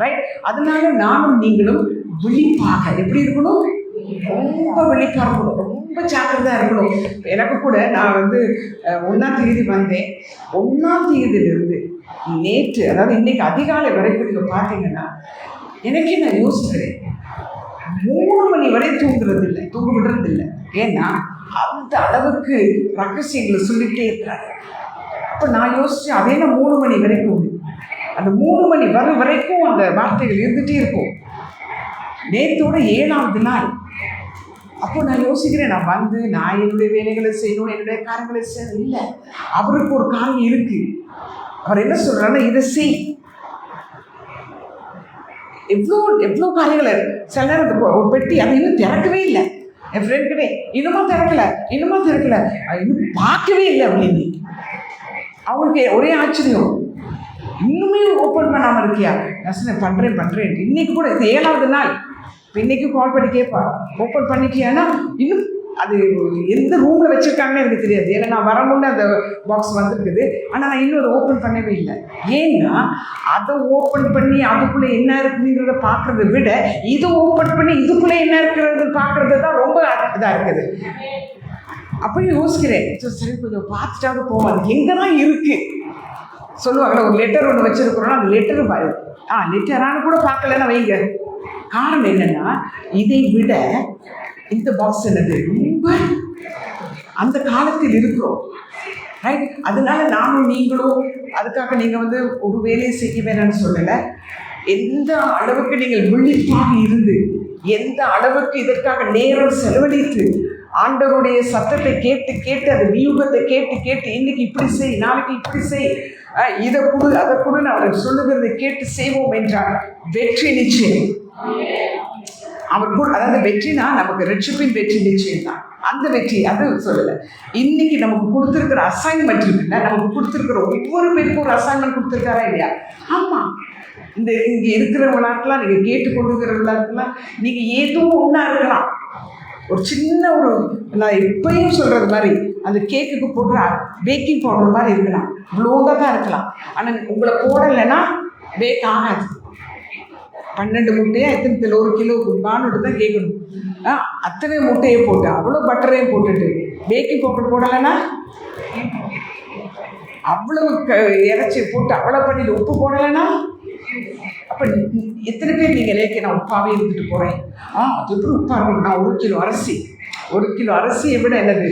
ரைட்? அதனால நானும் நீங்களும் விழிப்பாக எப்படி இருக்கணும்? ரொம்ப விழிப்பாக இருக்கணும், ரொம்ப ரொம்ப ஜாக்கிரதையாக இருக்கணும். எனக்கு கூட நான் வந்து 1ஆம் தேதி வந்தேன். 1ஆம் தேதியிலிருந்து நேற்று, அதாவது இன்னைக்கு அதிகாலை வரைக்கும் நீங்கள் பார்த்தீங்கன்னா எனக்கே நான் யோசிக்கிறேன், 3 மணி வரை தூங்குறது இல்லை, தூங்க விடுறது இல்லை. ஏன்னா அந்த அளவுக்கு ரகசியங்களை சொல்லிகிட்டே இருக்கிறாங்க. அப்போ நான் யோசித்தேன், அதே நான் 3 மணி வரைக்கும், அந்த 3 மணி வரைக்கும் அந்த வார்த்தைகள் இருந்துகிட்டே இருக்கும். நேற்றோட 7ஆவது நாள். அப்போ நான் யோசிக்கிறேன், நான் வந்து நான் என்னுடைய வேலைகளை செய்யணும், என்னுடைய காரியங்களை செய்யணும் இல்லை. அவருக்கு ஒரு காரியம் இருக்கு. அவர் என்ன சொல்றாருன்னா, இதை செய். எவ்வளோ காரியங்களை சில நேரம் ஒரு பெட்டி அது இன்னும் திறக்கவே இல்லை. என் ஃப்ரெண்ட் கிட்டே இன்னுமா திறக்கல இன்னும் பார்க்கவே இல்லை அப்படின்னு. அவங்களுக்கு ஒரே ஆச்சரியம், இன்னுமே ஓப்பன் பண்ணாமல் இருக்கியா? நான் சொன்னேன் பண்ணுறேன். இன்னைக்கு கூட இது 7ஆவது நாள். இப்போ இன்றைக்கும் கால் பண்ணி கேட்பா, ஓப்பன் பண்ணிட்டியான்னா இன்னும் அது எந்த ரூமில் வச்சுருக்காங்கன்னு எனக்கு தெரியாது. ஏன்னா நான் வர முன்னே அந்த பாக்ஸ் வந்துருக்குது. ஆனால் நான் இன்னும் அதை ஓப்பன் பண்ணவே இல்லை. ஏன்னா அதை ஓப்பன் பண்ணி அதுக்குள்ளே என்ன இருக்குங்கிறத பார்க்குறத விட இதை ஓப்பன் பண்ணி இதுக்குள்ளே என்ன இருக்கிறது பார்க்குறது தான் ரொம்ப இதாக இருக்குது. அப்பயும் யோசிக்கிறேன், சரி கொஞ்சம் பார்த்துட்டாவது போவோம், அது எங்கே தான் இருக்குது. சொல்லுவாங்களே, ஒரு லெட்டர் ஒன்று வச்சுருக்குறோன்னா அந்த லெட்டரு பாரு, லெட்டரானு கூட பார்க்கலன்னா வைங்க. காரணம் என்னென்னா, இதை விட இந்த பாக்ஸ் என்னது ரொம்ப அந்த காலத்தில் இருக்கிறோம், ரைட்? அதனால நானும் நீங்களும் அதுக்காக நீங்கள் வந்து ஒரு வேலையை செய்ய வேணாம்னு சொல்லலை. எந்த அளவுக்கு நீங்கள் விழிப்பாக இருந்து, எந்த அளவுக்கு இதற்காக நேரம் செலவழித்து ஆண்டவருடைய சத்தத்தை கேட்டு அந்த வியூகத்தை கேட்டு இன்னைக்கு இப்படி செய், நாளைக்கு இப்படி செய், இதை கொடு அதை கொடுன்னு அவர் சொல்லுகிறதை கேட்டு செய்வோம் என்றால் வெற்றி நிச்சயம். அவர் கூட, அதாவது வெற்றினா நமக்கு ரட்சிப்பின் வெற்றி நிச்சயம் தான். அந்த வெற்றி அது சொல்லலை. இன்னைக்கு நமக்கு கொடுத்துருக்கிற அசைன்மெண்ட் இருக்குல்ல, நமக்கு கொடுத்துருக்கிற ஒவ்வொரு பேருக்கும் ஒரு அசைன்மெண்ட் கொடுத்துருக்காரா இல்லையா? ஆமாம். இந்த இங்கே இருக்கிறவங்களாருக்கலாம், நீங்கள் கேட்டுக்கொண்டுக்கிறவங்களாருக்கலாம், நீங்கள் ஏதும் ஒன்றா இருக்கலாம். ஒரு சின்ன ஒரு, நான் எப்பயும் சொல்கிறது மாதிரி, அந்த கேக்குக்கு போடுற பேக்கிங் பவுடர் மாதிரி இருக்கலாம், இவ்வளோதான் தான் இருக்கலாம். ஆனால் உங்களை போடலைன்னா பேக் ஆகாது. 12 முட்டையாக எத்தனை 1 கிலோ வானுட்டு தான் கேட்கணும். அத்தனை முட்டையை போட்டு அவ்வளோ பட்டரையும் போட்டுட்டு பேக்கிங் பவுடர் போடலைன்னா, அவ்வளோ இறைச்சி போட்டு அவ்வளோ பண்ணிட்டு உப்பு போடலைன்னா, அப்போ எத்தனை பேர் நீங்கள் நினைக்க நான் உப்பாகவே இருந்துட்டு போகிறேன், அது எப்படி உப்பாக இருக்கும்? நான் 1 கிலோ அரிசியை விட என்னது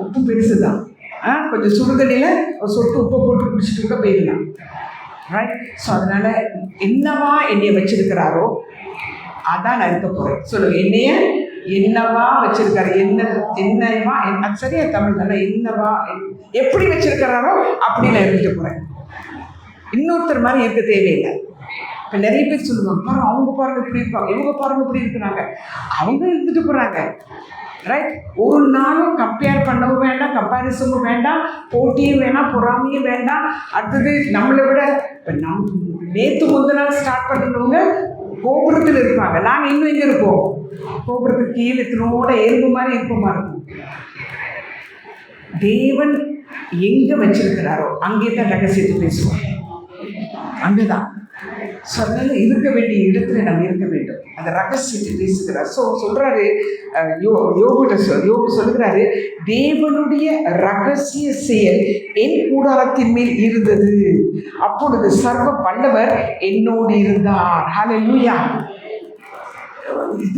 உப்பு பெருசு தான். கொஞ்சம் சுடுதண்ணியில் ஒரு சொட்டு உப்பை போட்டு குடிச்சிட்டு கூட போயிடலாம், ரைட்? ஸோ அதனால் என்னவா என்னைய வச்சிருக்கிறாரோ அதான் நான் இருக்க போகிறேன். சொல்லுங்கள், என்னவா வச்சிருக்காரு, என்னவா, அது சரியா தமிழ் தானே? என்னவா எப்படி வச்சிருக்கிறாரோ அப்படி நான் இருந்துட்டு போகிறேன். இன்னொருத்தர் மாதிரி இருக்க தேவையில்லை. இப்போ நிறைய பேர் சொல்லுவாங்க, பாருங்க அவங்க பாருங்க இப்படி இருப்பாங்க, இவங்க பாருங்க இப்படி இருக்கிறாங்க, அவங்க இருந்துட்டு போகிறாங்க, ரைட்? ஒரு நாளும் கம்பேர் பண்ணவும் வேண்டாம், கம்பேரிசனும் வேண்டாம், போட்டியும் வேண்டாம், பொறாமையும் வேண்டாம். அடுத்தது நம்மளை விட இப்போ நேற்று முந்தின நாள் ஸ்டார்ட் பண்ணுறவங்க கோபுரத்தில் இருப்பாங்க, நாங்கள் இன்னும் எங்கே இருக்கோம்? கோபுரத்துக்கு கீழே இத்தனோட எறும்பு மாதிரி இருப்போமா இருக்கும். தேவன் எங்கே வச்சிருக்கிறாரோ அங்கே தான் ரகசியத்தை பேசுவோம், அங்கே தான். ஸோ அதனால இருக்க வேண்டிய இடத்துல நம்ம இருக்க வேண்டும். அந்த ரகசியத்தை பேசுகிறார். ஸோ சொல்கிறாரு, யோபு சொல்லுகிறாரு, தேவனுடைய ரகசிய செயல் என் கூடாரத்தின் மேல் இருந்தது, அப்பொழுது சர்வ வல்லவர் என்னோடு இருந்தார். ஹல்லேலூயா.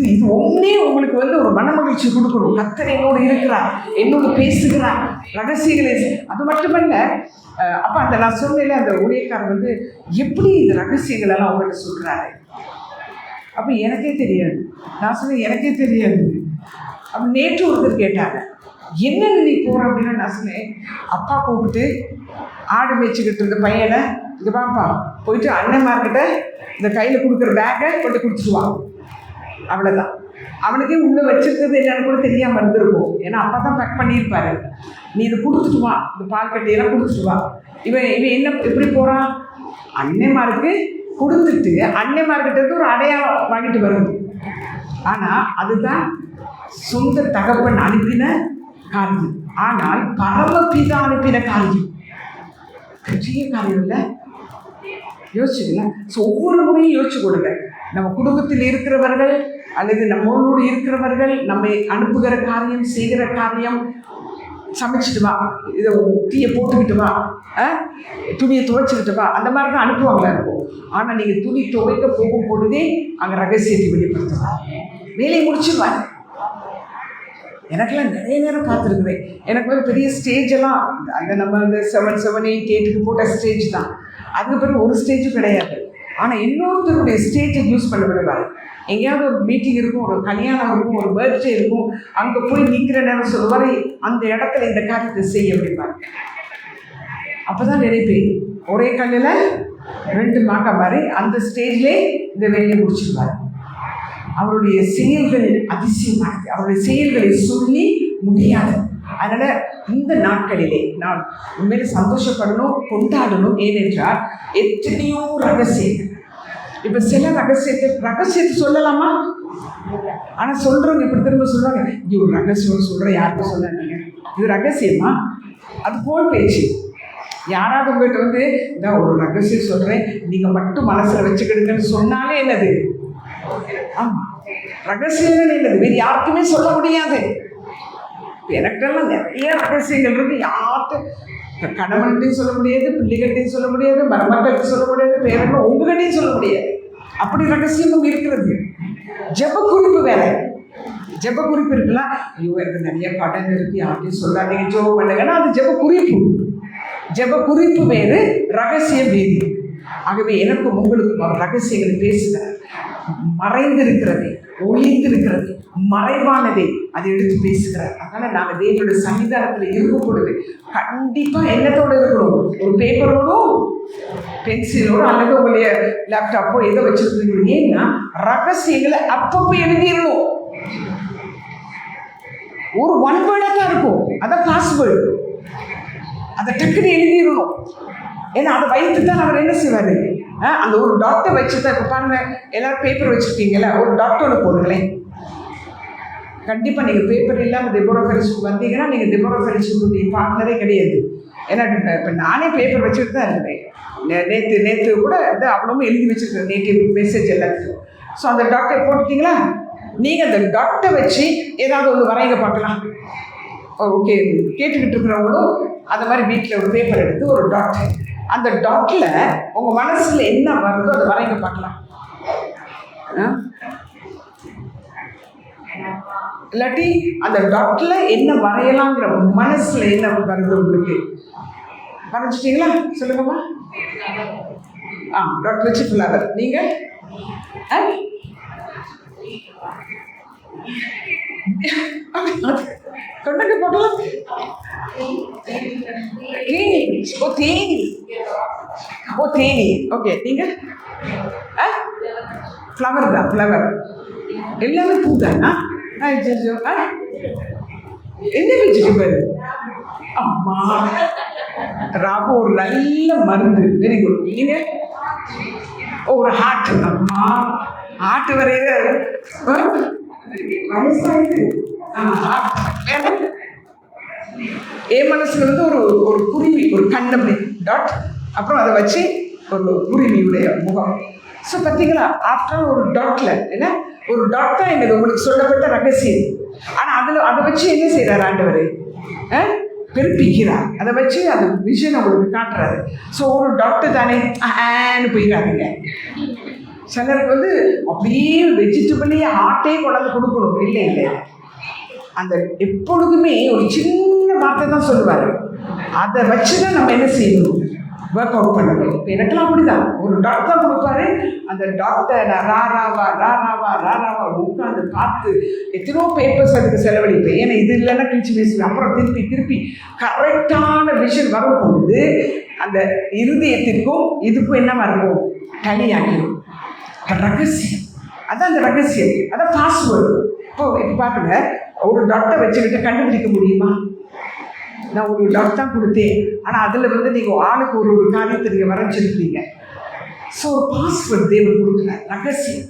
இது ஒன்றே உங்களுக்கு வந்து ஒரு மனமகிழ்ச்சி கொடுக்கணும். கர்த்தர் என்னோடு இருக்கிறார், என்னோடு பேசுகிறார், ரகசியங்களை. அது மட்டுமல்ல, அப்போ அந்த நான் சொன்னேன், அந்த ஊழியக்காரர் வந்து எப்படி இந்த ரகசியங்களெல்லாம் அவங்கள்ட்ட சொல்கிறாரு. அப்போ எனக்கே தெரியாது. நான் சொன்னேன் எனக்கே தெரியாது. அப்போ நேற்று ஒருத்தர் கேட்டாங்க, என்னன்னு நீ போகிற அப்படின்னா, நான் சொன்னேன் அப்பா கூப்பிட்டு ஆடு மேய்ச்சிக்கிட்டு இருந்த பையனை, இங்கே பாப்பா போயிட்டு அண்ணன்மார்கிட்ட இந்த கையில் கொடுக்குற பேக்கை கொண்டு கொடுத்துருவான், அவ்வளோதான். அவனுக்கே உள்ளே வச்சிருக்கிறது என்னன்னு கூட தெரியாமல் இருந்திருக்கும். ஏன்னா அப்பா தான் பேக் பண்ணியிருப்பாரு. நீ இதை கொடுத்துட்டு வா, இந்த பால் கட்டியெல்லாம் கொடுத்துட்டு வா. இவன் என்ன எப்படி போகிறான்? அன்னைமாருக்கு கொடுத்துட்டு அன்னைமார்கிட்ட ஒரு அடையாளம் வாங்கிட்டு வருது. ஆனால் அதுதான் சொந்த தகப்பன் அனுப்பின காரியம். ஆனால் பரமபிதா அனுப்பின காரியம் பெரிய காரியம் இல்லை. யோசிச்சுங்களா? ஸோ ஒவ்வொரு முறையும் யோசிச்சு கொடுங்க. நம்ம குடும்பத்தில் இருக்கிறவர்கள் அல்லது நம்மளோடு இருக்கிறவர்கள் நம்மை அனுப்புகிற காரியம், செய்கிற காரியம், சமைச்சிட்டு வா, இதை டீயை போட்டுக்கிட்டு வா, துணியை துவைச்சிக்கிட்டு வா, அந்த மாதிரி தான் அனுப்புவாங்களா இருக்கும். ஆனால் நீங்கள் துணி துவைக்க போகும் பொழுதே அங்கே ரகசியத்தை வெளிப்படுத்தலாம். வேலையை முடிச்சுடுவாங்க. எனக்கெல்லாம் நிறைய நேரம் பார்த்துருக்குறேன். எனக்கு வந்து பெரிய ஸ்டேஜெல்லாம் அந்த நம்ம அந்த 7, 7, 8, 8க்கு போட்ட ஸ்டேஜ் தான். அதுக்கு பிறகு ஒரு ஸ்டேஜும் கிடையாது. ஆனால் இன்னொருத்தருடைய ஸ்டேஜை யூஸ் பண்ண விடுவார். எங்கேயாவது ஒரு மீட்டிங் இருக்கும், ஒரு கல்யாணம் இருக்கும், ஒரு பர்த்டே இருக்கும், அங்கே போய் நிற்கிற நேரம் சொல்லுவார், அந்த இடத்துல இந்த காரியத்தை செய்ய விடுவார். அப்போ தான் நினைப்பேன், ஒரே கல்லில் 2 மாங்காய் மாதிரி அந்த ஸ்டேஜ்லே இந்த வேலையை முடிச்சிருவார். அவருடைய செயல்கள் அதிசயமானது. அவருடைய செயல்களை சொல்லி முடியாது. அதனால் இந்த நாட்களிலே நான் உண்மையிலே சந்தோஷப்படணும், கொண்டாடணும். ஏனென்றால் எத்தனையோ ரகசியங்கள். இப்போ சில ரகசியத்தை சொல்லலாமா? ஆனால் சொல்கிறவங்க இப்படி திரும்ப சொல்லுவாங்க, இது ஒரு ரகசியம் சொல்கிறேன், யாருக்கும் சொல்லாதீங்க, இது ரகசியமா? அது போல் பேச்சு. யாராவது உங்கள்கிட்ட வந்து இதான் ஒரு ரகசியம் சொல்கிறேன், நீங்கள் மட்டும் மனசில் வச்சுக்கிடுங்கன்னு சொன்னாலே என்னது? ஆமாம், ரகசியம் என்னது? வேறு யாருக்குமே சொல்ல முடியாது. எனக்கெல்லாம் நிறைய ரகசியங்கள் இருக்கு. யார்கிட்ட கணவன்கிட்டையும் சொல்ல முடியாது, பிள்ளைகள்கிட்டையும் சொல்ல முடியாது, மருமக்கள்கிட்ட சொல்ல முடியாது, பேரன் உங்ககிட்டையும் சொல்ல முடியாது. அப்படி ரகசியமும் இருக்கிறது. ஜெப குறிப்பு வேலை. ஜெப குறிப்பு இருக்கலாம். ஐயோ எனக்கு நிறைய கடன் இருக்கு, யார்கிட்டையும் சொல்லாதீங்க, ஜெபம் பண்ணுங்கன்னா அது ஜெப குறிப்பு. ஜெப குறிப்பு வேறு, ரகசியம் வேறு. ஆகவே எனக்கும் உங்களுக்கும் ரகசியங்கள் பேசுகிறார். மறைந்திருக்கிறது, ஒளிந்திருக்கிறது, மறைவானதை அதை எடுத்து பேசுகிறார். அதனால் நாங்கள் தேவனுடைய சன்னிதானத்தில் இருக்கும் பொழுது கண்டிப்பாக என்னத்தோடு இருக்கணும்? ஒரு பேப்பரோடும் பென்சிலோடு அல்லது உங்களுடைய லேப்டாப்போ எதோ வச்சுருக்கீங்க. ஏன்னா ரகசியங்களை அப்பப்போ எழுதிடணும். ஒரு 1 வேர்டாக தான் இருக்கும், அதான் பாஸ்வேர்டு. அதை டக்குன்னு எழுதிடணும். ஏன்னா அதை வைத்து தான் அவர் என்ன செய்வார்? அந்த ஒரு டாக்டர் வச்சு தான். இப்போ பாருங்க, எல்லாரும் பேப்பர் வச்சுருக்கீங்களா, ஒரு டாக்டரோட போடுங்களேன். கண்டிப்பாக நீங்கள் பேப்பர் இல்லாமல் டெபோரா ஃபெலிக்ஸுக்கு வந்தீங்கன்னா நீங்கள் டெபோரா ஃபெலிக்ஸுக்கு பார்ட்னரே கிடையாது. ஏன்னா இப்போ நானே பேப்பர் வச்சுட்டு தான் இருந்தேன். நேற்று கூட வந்து அவ்வளவும் எழுதி வச்சுருக்கேன், நேட்டிவ் மெசேஜ் எல்லாத்தையும். ஸோ அந்த டாக்டர் போட்டுட்டீங்களா, நீங்கள் அந்த டாக்டரை வச்சு ஏதாவது ஒன்று வரைங்க பார்க்கலாம். ஓகே, கேட்டுக்கிட்டு இருக்கிறவங்களும் அந்த மாதிரி வீட்டில் ஒரு பேப்பர் எடுத்து ஒரு டாக்டர், அந்த டாட்டில் உங்கள் மனசில் என்ன வருதோ அதை வரைங்க பார்க்கலாம். இல்லாட்டி அந்த டாட்டில் என்ன வரையலாங்கிற மனசில் என்ன வருது உங்களுக்கு? வரைஞ்சிட்டிங்களா? சொல்லுங்கம்மா. டாட் வச்சு ஃப்ளவர். நீங்கள் கொண்டு போட்டலாம். தேனி. ஓகே, நீங்கள் ஃப்ளவர் தான். ஃப்ளவர் எல்லாமே பூ தானா? என்ன வெஜிடபிள்? அம்மா ராபு ஒரு நல்ல மருந்து. Very good. நீங்கள் ஒரு ஹார்ட். அம்மா ஹார்ட் வரையில என் மனசுல வந்து ஒரு குருவி, ஒரு கண்ணப்படி டாட், அப்புறம் அதை வச்சு ஒரு குருவியுடைய முகம். ஸோ பார்த்தீங்களா, ஆஃப்டர் ஒரு டாட்டில் என்ன ஒரு டாட் தான் என்னது உங்களுக்கு சொல்லப்பட்ட ரகசியம். ஆனால் அதை வச்சு என்ன செய்கிறார் ஆண்டவர்? பெருப்பிக்கிறார். அதை வச்சு அந்த விஷன் உங்களுக்கு காட்டுறாரு. ஸோ ஒரு டாக்டர் தானே போயிடாதீங்க. சிலருக்கு வந்து அப்படியே வெஜிடபிளே ஆட்டே கொண்டாந்து கொடுக்கணும். இல்லை இல்லை, அந்த எப்பொழுதுமே ஒரு சின்ன வார்த்தை தான் சொல்லுவார். அதை வச்சு தான் நம்ம என்ன செய்யணும்? ஒர்க் அவுட் பண்ணணும். இப்போ எனக்கெல்லாம் அப்படிதான். ஒரு டாக்டர் கொடுப்பாரு, அந்த டாக்டர் நான் ராராவா உட்காந்து பார்த்து எத்தனோ பேப்பர்ஸ் அதுக்கு செலவழிப்பேன். ஏன்னா இது இல்லைன்னா கிழிச்சு பேசுவேன். அப்புறம் திருப்பி கரெக்டான விஷயம் வரும் பொழுது அந்த இருதயத்திற்கும் இதுக்கும் என்னவா இருக்கும்? தனியாகிடும். ரகசியம், அதான் அந்த ரகசியம், அதான் பாஸ்வேர்டு. இப்போ பாருங்க, ஒரு டாக்டர் வச்சுக்கிட்டு கண்டுபிடிக்க முடியுமா? நான் ஒரு டாக்டர் தான் கொடுத்தேன், ஆனால் அதில் வந்து நீங்கள் ஆளுக்கு ஒரு காரியத்தை நீங்கள் வரைஞ்சிருக்கீங்க. ஸோ ஒரு பாஸ்வேர்டு தேவன் கொடுக்குறார், ரகசியம்.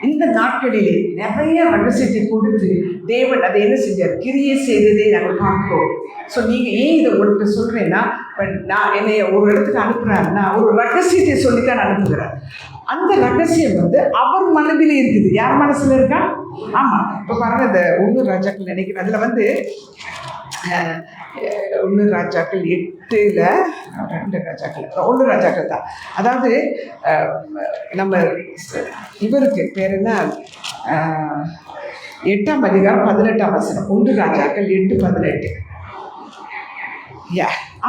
இந்த நாட்களிலே நிறைய ரகசியத்தை கொடுத்து தேவன் அதை என்ன செஞ்சார், கிரியை செய்ததை நாங்கள் பார்க்கிறோம். ஸோ நீங்கள் ஏன் இதை ஒன்று சொல்கிறேன்னா, நான் என்னை ஒரு இடத்துக்கு அனுப்புகிறாருன்னா ஒரு ரகசியத்தை சொல்லித்தான் அனுப்புகிறார். அந்த ரகசியம் அவர் மனதில் இருக்குது. யார் மனசில் இருக்கா? ஆமாம். இப்போ பாருங்க, இந்த 1 ராஜாக்கள் நினைக்கிறேன், அதில் 1 ராஜாக்கள் 8ல் 2 ராஜாக்கள் 1 ராஜாக்கள் தான். அதாவது நம்ம இவருக்கு பேர் என்ன, 8ஆம் அதிகாரம் 18ஆம் வசனம். 1 ராஜாக்கள் 8:18.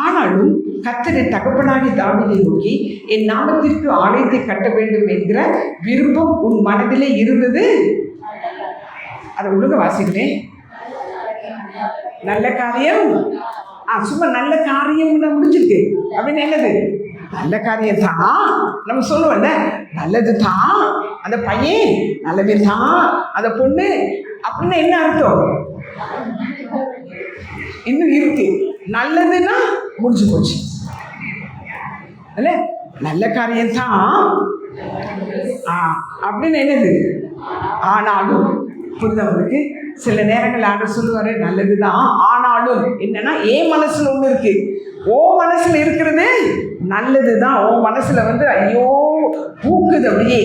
ஆனாலும் கர்த்தர் என் தகப்பனாகிய தாவீதை நோக்கி, என் நாமத்திற்கு ஆலயத்தை கட்ட வேண்டும் என்கிற விருப்பம் உன் மனதிலே இருந்தது. அதை ஒழுங்க வாசிக்கிறேன். நல்ல காரியம். சும்மா நல்ல காரியம் முடிஞ்சிருக்கு அப்படின்னு என்னது? நல்ல காரியம் தான் நம்ம சொல்லுவோம்ல, நல்லது தான், அந்த பையன் நல்லது தான், அந்த பொண்ணு அப்படின்னு என்ன அர்த்தம்? இன்னும் இருக்கு. நல்லதுன்னா முடிஞ்சு போச்சு இல்ல, நல்ல காரியம் தான் அப்படின்னு என்னது? ஆனாலும் புரிதவங்களுக்கு சில நேரங்கள் ஆண்டவர் சொல்லுவாரு, நல்லதுதான், ஆனாலும் என்னன்னா என் மனசுல ஒண்ணு இருக்கு, ஓ மனசுல இருக்கிறது நல்லதுதான். ஓ மனசுல ஐயோ பூக்குது, அப்படியே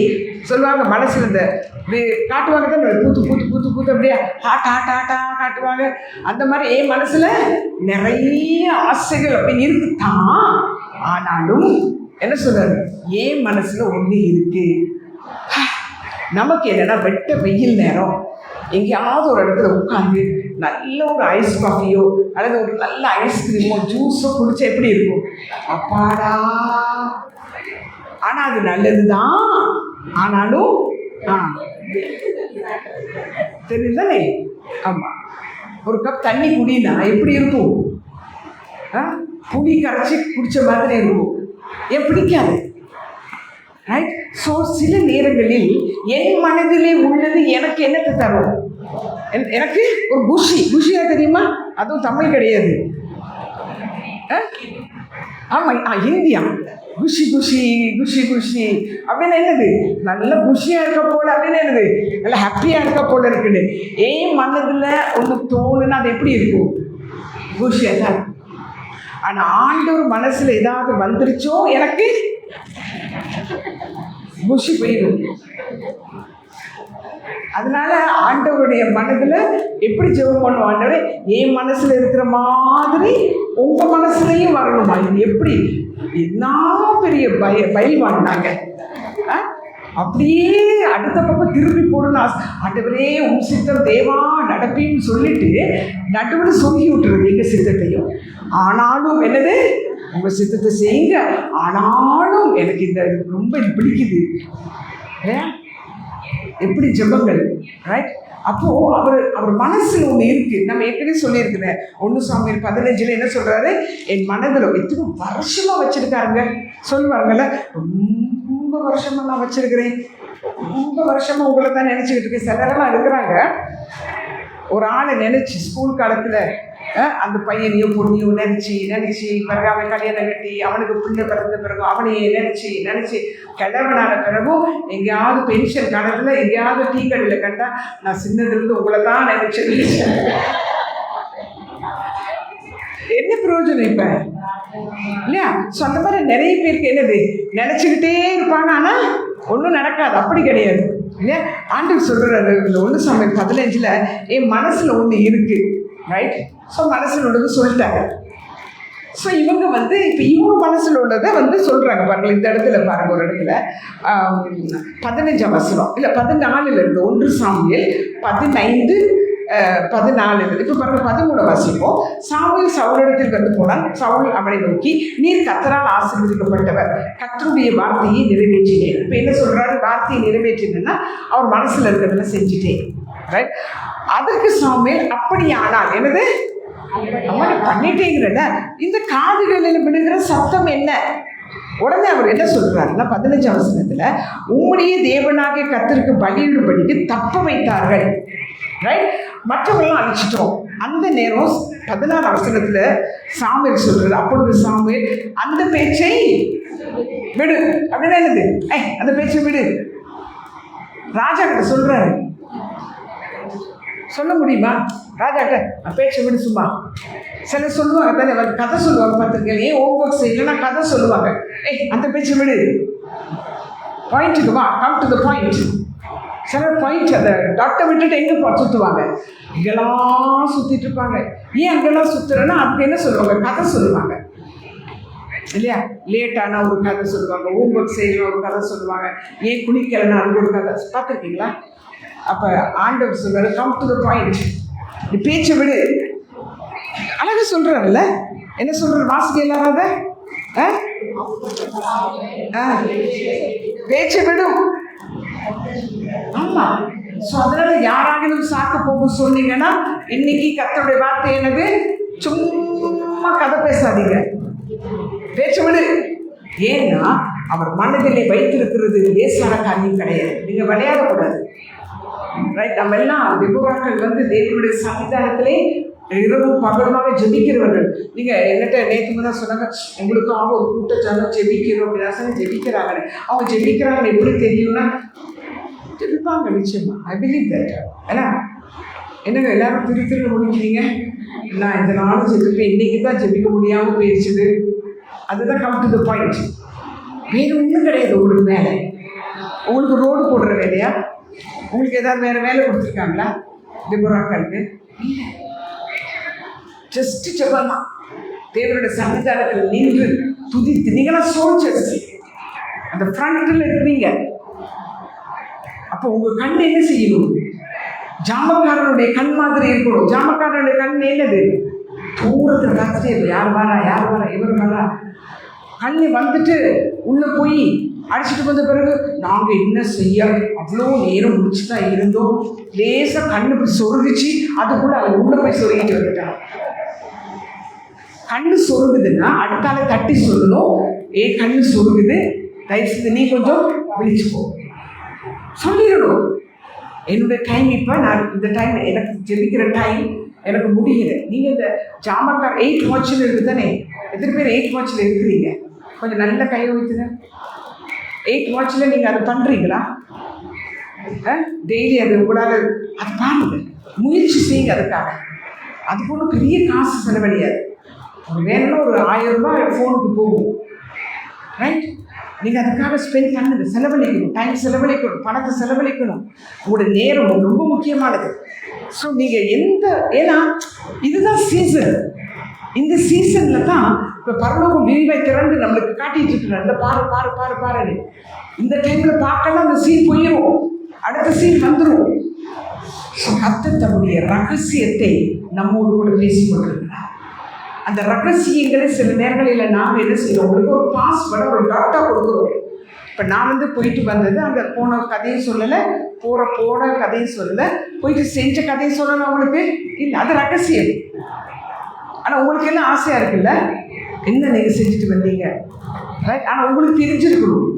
சொல்லுவாங்க, மனசுல இந்த காட்டுவாங்க தான், பூத்து பூத்து பூத்து பூத்து அப்படியே ஹாட் ஹாட் ஹாட்டா காட்டுவாங்க. அந்த மாதிரி என் மனசுல நிறைய ஆசைகள் அப்படி இருக்குதான். ஆனாலும் என்ன சொல்றாரு, என் மனசுல ஒண்ணு இருக்கு. நமக்கு என்னன்னா, வெட்ட வெயில் நேரம் எங்கேயாவது ஒரு இடத்துல உட்காந்து நல்ல ஒரு ஐஸ் காஃபியோ அல்லது ஒரு நல்ல ஐஸ்கிரீமோ ஜூஸோ குடிச்சா எப்படி இருக்கும்? அப்பாடா. ஆனால் அது நல்லது தான். ஆனாலும் தெரியுது தானே? ஆமாம். ஒரு கப் தண்ணி குடினா எப்படி இருக்கும்? புளி கரைச்சி குடித்த மாதிரி இருக்கும். ஏன் பிடிக்காது? ரைட். ஸோ சில நேரங்களில் என் மனதிலே உள்ளது எனக்கு என்னத்தை தரும்? எனக்கு ஒரு குஷியா தெரியுமா? அதுவும் தமிழ் கிடையாது. ஆமாம், இந்தியா. குஷி குஷி குஷி குஷி அப்படின்னு என்னது? நல்ல குஷியாக இருக்க போல அப்படின்னு என்னது? நல்ல ஹாப்பியாக இருக்க போல இருக்குன்னு ஏன் மனதில் ஒன்று தோணுன்னா அது எப்படி இருக்கும்? குஷியாக தான். ஆனால் ஆண்டவர் மனசில் ஏதாவது வந்துருச்சோ எனக்கு குஷி போயிடும். அதனால ஆண்டவருடைய மனதில் எப்படி ஜெபம் பண்ணுவோம்? ஆண்டவரே, என் மனசுல இருக்கிற மாதிரி உங்க மனசுலையும் வரணுமா? இது எப்படி? என்ன பெரிய பயில்வாங்க. அப்படியே அடுத்த பக்கம் திருப்பி போடணும். ஆண்டவரே, உன் சித்தம் தேவா நடப்பின்னு சொல்லிட்டு நடுவில் சொல்லி விட்டுறது எங்க சித்தத்தையும். ஆனாலும் என்னது? உங்க சித்தத்தை செய்யுங்க, ஆனாலும் எனக்கு இந்த ரொம்ப பிடிக்குது. எப்படி ஜெபங்கள், ரைட்? அப்போ அவர் மனசுல ஒண்ணு இருக்கு. நம்ம ஏற்கனவே சொல்லியிருக்கிறேன், 1 சாமுவேல் 15 என்ன சொல்றாரு? என் மனதில் எத்தனை வருஷமா வச்சிருக்காருங்க சொல்லுவாங்கல்ல, ரொம்ப வருஷமா நான் வச்சிருக்கிறேன், ரொம்ப வருஷமா உங்களை தான் நினைச்சுக்கிட்டு இருக்கேன். சிலரெல்லாம் இருக்கிறாங்க, ஒரு ஆளை நினைச்சு ஸ்கூல் காலத்துல அந்த பையனையோ பொண்ணையோ நினைச்சு பிறகு அவன் கல்யாணம் கட்டி அவனுக்கு பிள்ளை பிறந்த பிறகு அவனையே நினைச்சு கிழவனான பிறகும் எங்கேயாவது பென்ஷன் காலத்தில் எங்கேயாவது டீ கடையில் கண்டா, நான் சின்னதுலேருந்து உங்களை தான் நினைச்சேன். என்ன பிரயோஜனம் இப்ப இல்லையா? ஸோ அந்த மாதிரி நிறைய பேருக்கு என்னது, நினைச்சுக்கிட்டே இருப்பாங்க, ஆனால் ஒன்றும் நடக்காது. அப்படி கிடையாது இல்லையா? ஆண்டவர் சொல்றாரு இந்த 1 சாமுவேல் 15 என் மனசுல ஒன்று இருக்கு, ரைட்? ஸோ மனசில் உள்ளது சொல்லிட்டாங்க. ஸோ இவங்க இப்போ இவங்க மனசில் உள்ளதை சொல்கிறாங்க. பாருங்கள், இந்த இடத்துல பாருங்கள், ஒரு இடத்துல 15ஆம் வசனம் இல்லை 14 இருந்து 1 சாமுவேல் 15 14. இப்போ பாருங்க 13 வாசிப்போம். சாமுவேல் சவுலிடத்தில் போனான். சவுல் அவனை நோக்கி, நீர் கர்த்தரால் ஆசீர்வதிக்கப்பட்டவர், கர்த்தருடைய வார்த்தையை நிறைவேற்றினேன். இப்போ என்ன சொல்றாரு? வார்த்தையை நிறைவேற்றினேன்னா அவர் மனசுல இருக்கிறதெல்லாம் செஞ்சுட்டேன், ரைட்? அதற்கு சாமுவேல், அப்படியானால் என்னது அவன் பண்ணிட்டேங்கிறத இந்த காதுகளில் விழுகிற சத்தம் என்ன? உடனே அவர் என்ன சொல்றாருன்னா 15ஆம் வசனத்துல, உம்முடைய தேவனாகிய கர்த்தருக்கு பலியிடும்படிக்கு தப்ப வைத்தார்கள், ரைட்? மற்றவர்கள்லாம் அழிச்சிட்டோம். அந்த நேரம் 16ஆம் வசனத்துல சாமுவேல் சொல்றாரு, அப்பொழுது சாமுவேல் அந்த பேச்சை விடு. அப்படின்னா என்னது? அந்த பேச்சை விடு, ராஜா கிட்ட சொல்றாரு. சொல்ல முடியுமா? ராஜா கிட்ட பேச்சை விடு சும்மா. சில சொல்லுவாங்க தானே, கதை சொல்லுவாங்க பார்த்துருக்கேன். ஏன் ஹோம் ஒர்க் செய்யலன்னா கதை சொல்லுவாங்க. அந்த பேச்சை விடு, பாயிண்ட்டுக்கு வா, கம் டு த பாயிண்ட். சில பாயிண்ட் அந்த டாக்டர் விட்டுட்டு எங்கே சுற்றுவாங்க, இங்கெல்லாம் சுற்றிட்டு இருப்பாங்க. ஏன் அங்கெல்லாம் சுற்றுறேன்னா அதுக்கு என்ன சொல்லுவாங்க, கதை சொல்லுவாங்க இல்லையா? லேட்டான ஒரு கதை சொல்லுவாங்க, ஹோம் ஒர்க் செய்யணும் ஒரு கதை சொல்லுவாங்க, ஏன் குளிக்கலைன்னா அது ஒரு கதை. பார்த்துருக்கீங்களா? அப்போ ஆண்டவர் சொல்றாரு, கம் டு த பாயிண்ட், நீ பேச்சை விடு. அழகாக சொல்கிறாருல்ல, என்ன சொல்கிறார்? வாசிக்க எல்லாராத பேச்சை விடும். ஆமாம். ஸோ அதனால யாராகிலும் சாக்க போக சொன்னீங்கன்னா இன்னைக்கு கர்த்தருடைய வார்த்தை என்னது? சும்மா கதை பேசாதீங்க, பேச்ச விடு. ஏன்னா அவர் மனதிலே வைத்திருக்கிறது லேசான காரியம் கிடையாது. நீங்கள் விளையாடக்கூடாது. ரைட்? நம்ம எல்லாம் விபவாக்கள் தேவனுடைய சன்னிதானத்திலே இரவும் பகலுமாக ஜெபிக்கிறவர்கள். நீங்கள் என்கிட்ட நேற்று தான் சொன்னாங்க, உங்களுக்காக ஒரு கூட்டச்சாலும் ஜெபிக்கிறோம் அப்படின்னா ஜெபிக்கிறாங்க. அவங்க ஜெபிக்கிறாங்கன்னு எப்படி தெரியும்னா ஜெபிப்பாங்க நிச்சயமா. I believe that. ஏன்னா என்னங்க எல்லாரும் திரு முடிக்கிறீங்க, நான் இந்த நாளும் ஜெபிப்பேன், இன்னைக்கு தான் ஜெபிக்க முடியாமல் போயிடுச்சுது. அதுதான் கம் டு த பாயிண்ட். வேறு ஒன்றும் கிடையாது. உங்களுக்கு வேலை, உங்களுக்கு ரோடு போடுற வேலையா? உங்களுக்கு ஏதாவது வேறு வேலை கொடுத்துருக்காங்களா திபுராக்களுக்கு? இல்லை, ஜஸ்ட் ஜெபமா தேவனுடைய சன்னிதானத்தில் நின்று துதித்து. நீங்களாம் சோல்ஜர்ஸ், அந்த ஃப்ரண்ட்டில் இருக்கிறீங்க. அப்போ உங்கள் கண் என்ன செய்யணும்? ஜாமக்காரனுடைய கண் மாதிரி இருக்கணும். ஜாமக்காரனுடைய கண் என்னது? தூரத்தில் பார்த்துட்டே யார் வரா, யார் வரா, இவர் வரா. கண்ணு வந்துட்டு உள்ளே போய் அடிச்சுட்டு வந்த பிறகு நாங்கள் என்ன செய்ய அவ்வளோ நேரம் முடிச்சு தான் இருந்தோம். லேசாக கண்ணு போய் சொருகிச்சு, அதுக்குள்ளே அதை உள்ளே போய் சொருகிட்டு வந்துட்டான். கண்ணு சொருகுதுன்னா அடுத்தால தட்டி சொல்லணும், கண்ணு சொருகுது, தயவுசெய்து நீ கொஞ்சம் விழிச்சுப்போ சொல்லிடணும். என்னுடைய டைம் இப்போ, நான் இந்த டைம் எனக்கு ஜெபிக்கிற டைம் எனக்கு முடியுது. நீங்கள் இந்த ஜாமக்கார் 8 வாட்சில் இருக்குது தானே? எத்தனை பேர் 8 வாட்சில் இருக்கிறீங்க? கொஞ்சம் நல்ல கையை வைத்துங்க. 8 வாட்சில் நீங்கள் அதை பண்ணுறீங்களா? டெய்லி அது உங்களால் அது பாருங்க, முயற்சி செய்யுங்க. அதுக்காக அதுக்கு ஒன்றும் பெரிய காசு செலவழியாது. வேணும்னா ஒரு 1000 ரூபாய் ஃபோனுக்கு போகும். ரைட்? நீங்கள் அதுக்காக ஸ்பெண்ட் பண்ணுங்க, செலவழிக்கணும், டைம் செலவழிக்கணும், பணத்தை செலவழிக்கணும். உங்களுடைய நேரம் ரொம்ப முக்கியமானது. ஸோ நீங்கள் ஏன்னா இதுதான் சீசன். இந்த சீசனில் தான் இப்போ பரலோகம் விரிவை திறந்து நம்மளுக்கு காட்டிட்டு இருக்கிறார். இந்த பாரு பாரு பாரு பாருன்னு இந்த டைமில் பார்க்கலாம், அந்த சீன் போயிடும், அடுத்த சீன் வந்துடும். கர்த்தர் தன்னுடைய ரகசியத்தை நம்மோடு கூட பேசி கொண்டிருக்கிறார். அந்த ரகசியங்களை சில நேரங்களில் நாம் என்ன செய்யறோம்? உங்களுக்கு ஒரு பாஸ்வேர்டை ஒரு டாட்டா கொடுக்குறோம். இப்போ நான் போயிட்டு வந்தது, அங்கே போன கதையும் சொல்லலை, போன கதையும் சொல்லலை, போயிட்டு செஞ்ச கதையும் சொல்லலை உங்களுக்கு இல்லை, அது ரகசியம். ஆனால் உங்களுக்கு எல்லாம் ஆசையாக இருக்குல்ல, என்ன நீங்கள் செஞ்சுட்டு வந்தீங்க, ரைட்? ஆனால் உங்களுக்கு தெரிஞ்சிருக்கணும்.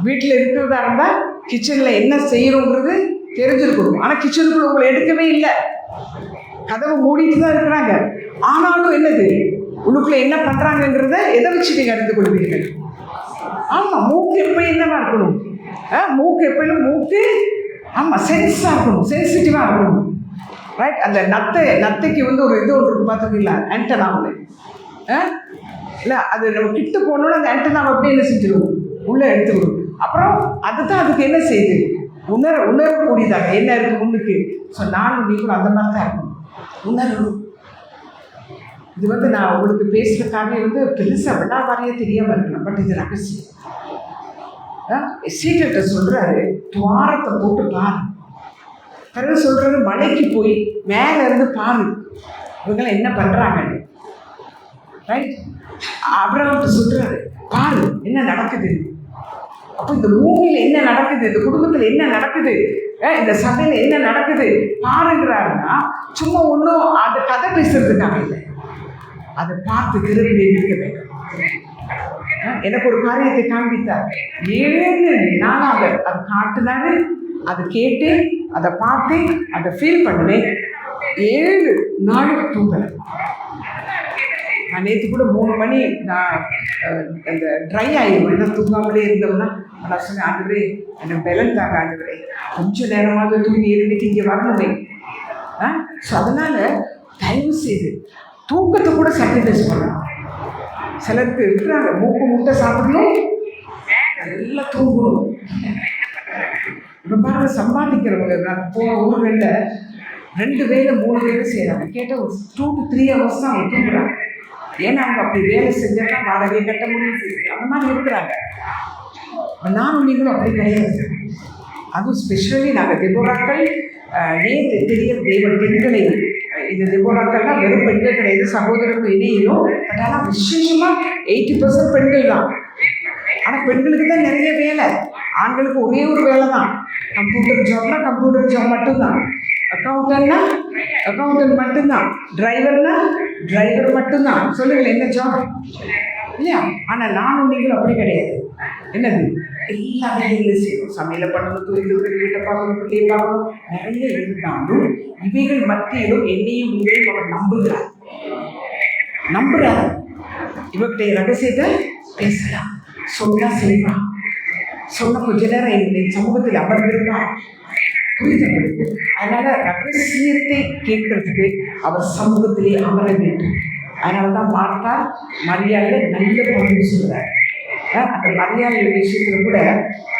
வீட்டில் இருக்கிறதா இருந்தால் கிச்சனில் என்ன செய்யணுங்கிறது தெரிஞ்சிருக்கணும். ஆனால் கிச்சனுக்குள்ள உங்களை எடுக்கவே இல்லை, கதவை மூடிட்டு தான் இருக்கிறாங்க. ஆனாலும் என்னது உள்ளுக்குள்ள என்ன பண்ணுறாங்கங்கிறத எதை வச்சு நீங்கள் அறிந்து கொள்வீர்கள்? ஆமாம், மூக்கு எப்போ என்னவா இருக்கணும்? மூக்கு எப்போயும் மூக்கு ஆமாம் சென்ஸாக இருக்கணும், சென்சிட்டிவாக இருக்கணும். ரைட்? அந்த நத்தைக்கு ஒரு இது ஒன்று இருக்குது பார்த்துருக்கீங்களா? ஆண்டனா ஒன்று இல்லை, அது நம்ம கிட்ட போனோன்னு அந்த ஆண்டனாவை அப்படியே என்ன செஞ்சிடும், உள்ளே எடுத்துக்கணும். அப்புறம் அதுதான் அதுக்கு என்ன செய்யுது, உணரக்கூடியதாக என்ன இருக்குது முன்னுக்கு. ஸோ நானும் நீ கூட அந்த மாதிரி தான் இருக்கணும், உணரணும். இது நான் உங்களுக்கு பேசுகிற காரியம் பெருசாக விழா வாரியே தெரியாமல் இருக்கணும், பட் இது ரகசியம். சீக்கிரத்தை சொல்கிறாரு, துவாரத்தை போட்டு பாரு. பிறகு சொல்கிறாரு, மலைக்கு போய் மேலே இருந்து பாரு இவங்களாம் என்ன பண்ணுறாங்க. ரைட்? அப்புறம் சொல்கிறாரு, பாரு என்ன நடக்குது. அப்போ இந்த பூமியில் என்ன நடக்குது, இந்த குடும்பத்தில் என்ன நடக்குது, இந்த சபையில் என்ன நடக்குது பாருங்கிறாருன்னா சும்மா ஒன்றும் அந்த கதை பேசுறதுக்காக இல்லை, அதை பார்த்து கிருபையிலே இருக்க வேண்டும். எனக்கு ஒரு காரியத்தை காண்பித்தார். 7 நாளாக அதை காட்டுனாரு, அதை கேட்டு, அதை பார்த்து, அதை ஃபீல் பண்ணுவேன். 7 நாள் தூங்கலை. நான் நேற்று கூட 3 மணி நான் அந்த ட்ரை ஆகிடும், என்ன தூங்காமலே இருந்தோம்னா நான் சொன்னேன், ஆண்டவரே எனக்கு பலன் தாங்க ஆண்டவரே, கொஞ்சம் நேரமாவது தூங்கி இருந்துட்டு இங்கே வரணுமே. ஸோ அதனால் தயவு செய்து தூக்கத்தை கூட சாக்ரிஃபைஸ் பண்ணலாம். சிலருக்கு இருக்கிறாங்க, மூக்கு முட்டை சாப்பிடணும், நல்லா தூங்கணும். இப்போ பாருங்க, சம்பாதிக்கிறவங்க நான் போன ஊர்களில் 2 வேலை 3 வேலை செய்கிறாங்க. கேட்டால் ஒரு 2 to 3 hours தான் அவங்க தூங்குறாங்க. ஏன்னா அவங்க அப்படி வேலை செஞ்சால் வாடகையை கட்ட முடியுது, அந்த மாதிரி இருக்கிறாங்க. நானும் நீங்களும் அப்படி கிடையாது. அதுவும் ஸ்பெஷலி நாங்கள் தெபோராக்கள் ஏன் தெரிய தேவன் பெண்களை, இந்த தெபோராக்கள்லாம் வெறும் பெண்கள் கிடையாது, சகோதரர்கள் இடையிலும். பட் ஆனால் விசேஷமாக 80% பெண்கள் தான். ஆனால் பெண்களுக்கு தான் நிறைய வேலை, ஆண்களுக்கு ஒரே ஒரு வேலை தான். கம்ப்யூட்டர் ஜாப்னா கம்ப்யூட்டர் ஜாப் மட்டும்தான், அக்கௌண்டன்ட்னா அக்கௌண்டன்ட் மட்டும்தான், டிரைவர்னா டிரைவர் மட்டும்தான். சொல்லுங்கள் என்ன ஜாப் இல்லையா? ஆனால் நானும் நீங்களும் அப்படி கிடையாது. என்னது, எல்லா வேலைகளையும் செய்யணும். சமையலை பண்ணணும், துணிகள் வீட்டை பார்க்கணும், பிள்ளையை பார்க்கணும், நிறைய இருந்தாலும் இவைகள் மத்தியிலும் என்னையும் உங்களையும் அவர் நம்புகிறார். இவர்கிட்ட ரகசியத்தை பேசலாம், சொன்னா செய்வான், சொன்ன கொஞ்ச நேரம் என் சமூகத்தில் அமர்ந்திருப்பான். புரிதங்களுக்கு அதனால ரகசியத்தை கேட்கறதுக்கு அவர் சமூகத்திலே அமர வேண்டும். அதனால தான் பார்த்தால் மரியாதையில் நல்ல பங்கு சொல்கிறார். அந்த மரியாதை விஷயத்தில் கூட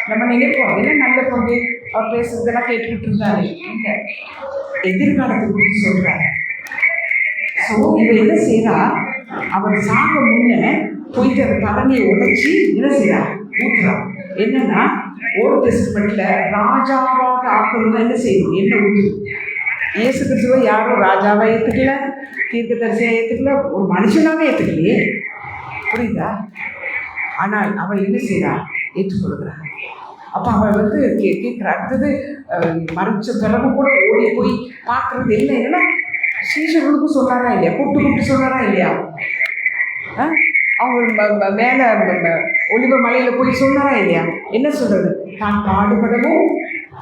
நம்ம நினைப்போம், என்ன நல்ல பங்கு, அவர் பேசுறதெல்லாம் கேட்டுக்கிட்டு இருந்தாரு. இல்லை, எதிர்காலத்தை குறித்து சொல்கிறாரு. ஸோ இவர் என்ன செய்கிறா, அவர் சாக முன்ன போயிட்டு அந்த பரணியை உடைச்சி என்ன செய்கிறார், ஊற்றுறார். என்னன்னா, ஓல்ட் டெஸ்ட்மெண்ட்ல ராஜாவாக ஆக்கணும்னா என்ன செய்யணும், என்ன ஊற்று. இயேசு கிறிஸ்துவை யாரும் ராஜாவை ஏற்றுக்கல, தீர்க்கதரிசியாக ஏற்றுக்கல, ஒரு மனுஷனாவே ஏற்றுக்கலையே. புரியுதா? ஆனால் அவள் என்ன செய்கிறா, ஏற்றுக்கொள்கிறார். அப்போ அவள் வந்து கேட்குற அடுத்தது மறைச்ச பிறகு கூட ஓடி போய் பார்க்குறது இல்லை. என்னன்னா சீஷர்களுக்கும் சொன்னாரா இல்லையா, கூப்பிட்டு சொன்னாரா இல்லையா? அவங்க மேலே ஒலிவ மலையில் போய் சொன்னாரா இல்லையா? என்ன சொல்கிறது, தான் பாடுபடவும்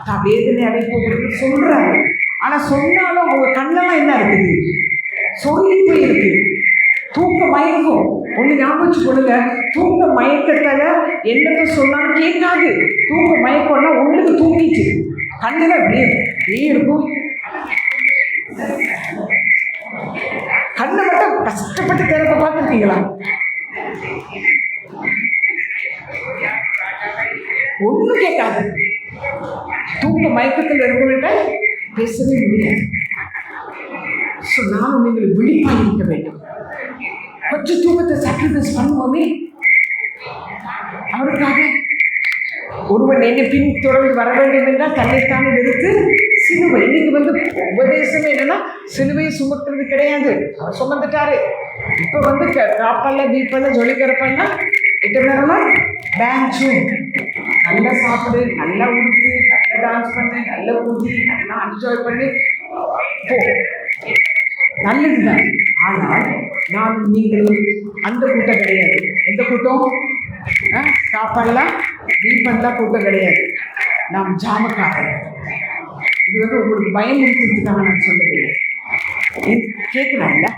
தான் வேதனை அடைப்போகிறது சொல்கிறாரு. ஆனால் சொன்னாலும் அவங்க கண்ணெல்லாம் என்ன இருக்குது, சொல்லி போய் இருக்கு. தூக்க மயக்கம் ஒன்று ஞாபகம் வச்சு கொள்ளுங்க. தூக்க மயக்கத்தில் என்னத்தை சொன்னாலும் கேட்காது. தூக்க மயக்கம்னா ஒன்றுக்கு தூங்கிச்சு, கண்ணில் அப்படியே இருக்கும். கண்ணை மட்டும் கஷ்டப்பட்டு திறக்க பார்த்துருக்கீங்களா? ஒன்றும் கேட்காது. தூக்க மயக்கத்தில் இருக்கவங்கள்ட்ட பேசவே முடியாது. ஸோ நானும் நீங்கள் விழிப்பாக இருக்க வேண்டும். கொஞ்சம் தூக்கத்தை சாக்ரிஃபைஸ் பண்ணுவோமே அவருக்காக. ஒருவன் என்னை பின் தொடர்ந்து வர வேண்டும் என்றால் தன்னைத்தானே வெறுத்து சிலுவை. இன்னைக்கு வந்து உபதேசமே என்னன்னா சிலுவையை சுமக்கிறது கிடையாது, அவர் சுமந்துட்டாரு. இப்போ வந்து காப்பல்ல தீப்பல்ல ஜொலிக்கிறப்பன்னா 8 நேரமா பேங்க்ஸு நல்லா சாப்பிடு, நல்லா உடுத்து, நல்லா டான்ஸ் பண்ணு, நல்லா ஊதி, நல்லா என்ஜாய் பண்ணி போ, நல்லதுதான். ஆனால் நான் நீங்களும் அந்த கூட்டம் கிடையாது. எந்த கூட்டம்? காப்பல்லாம் தீபம்லாம் கூட்டம் கிடையாது. நாம் ஜாமக்காரர். இது வந்து உங்களுக்கு பயம் இருக்கிறதுக்காக நான் சொல்லவில்லை. கேட்குறாங்கல்ல,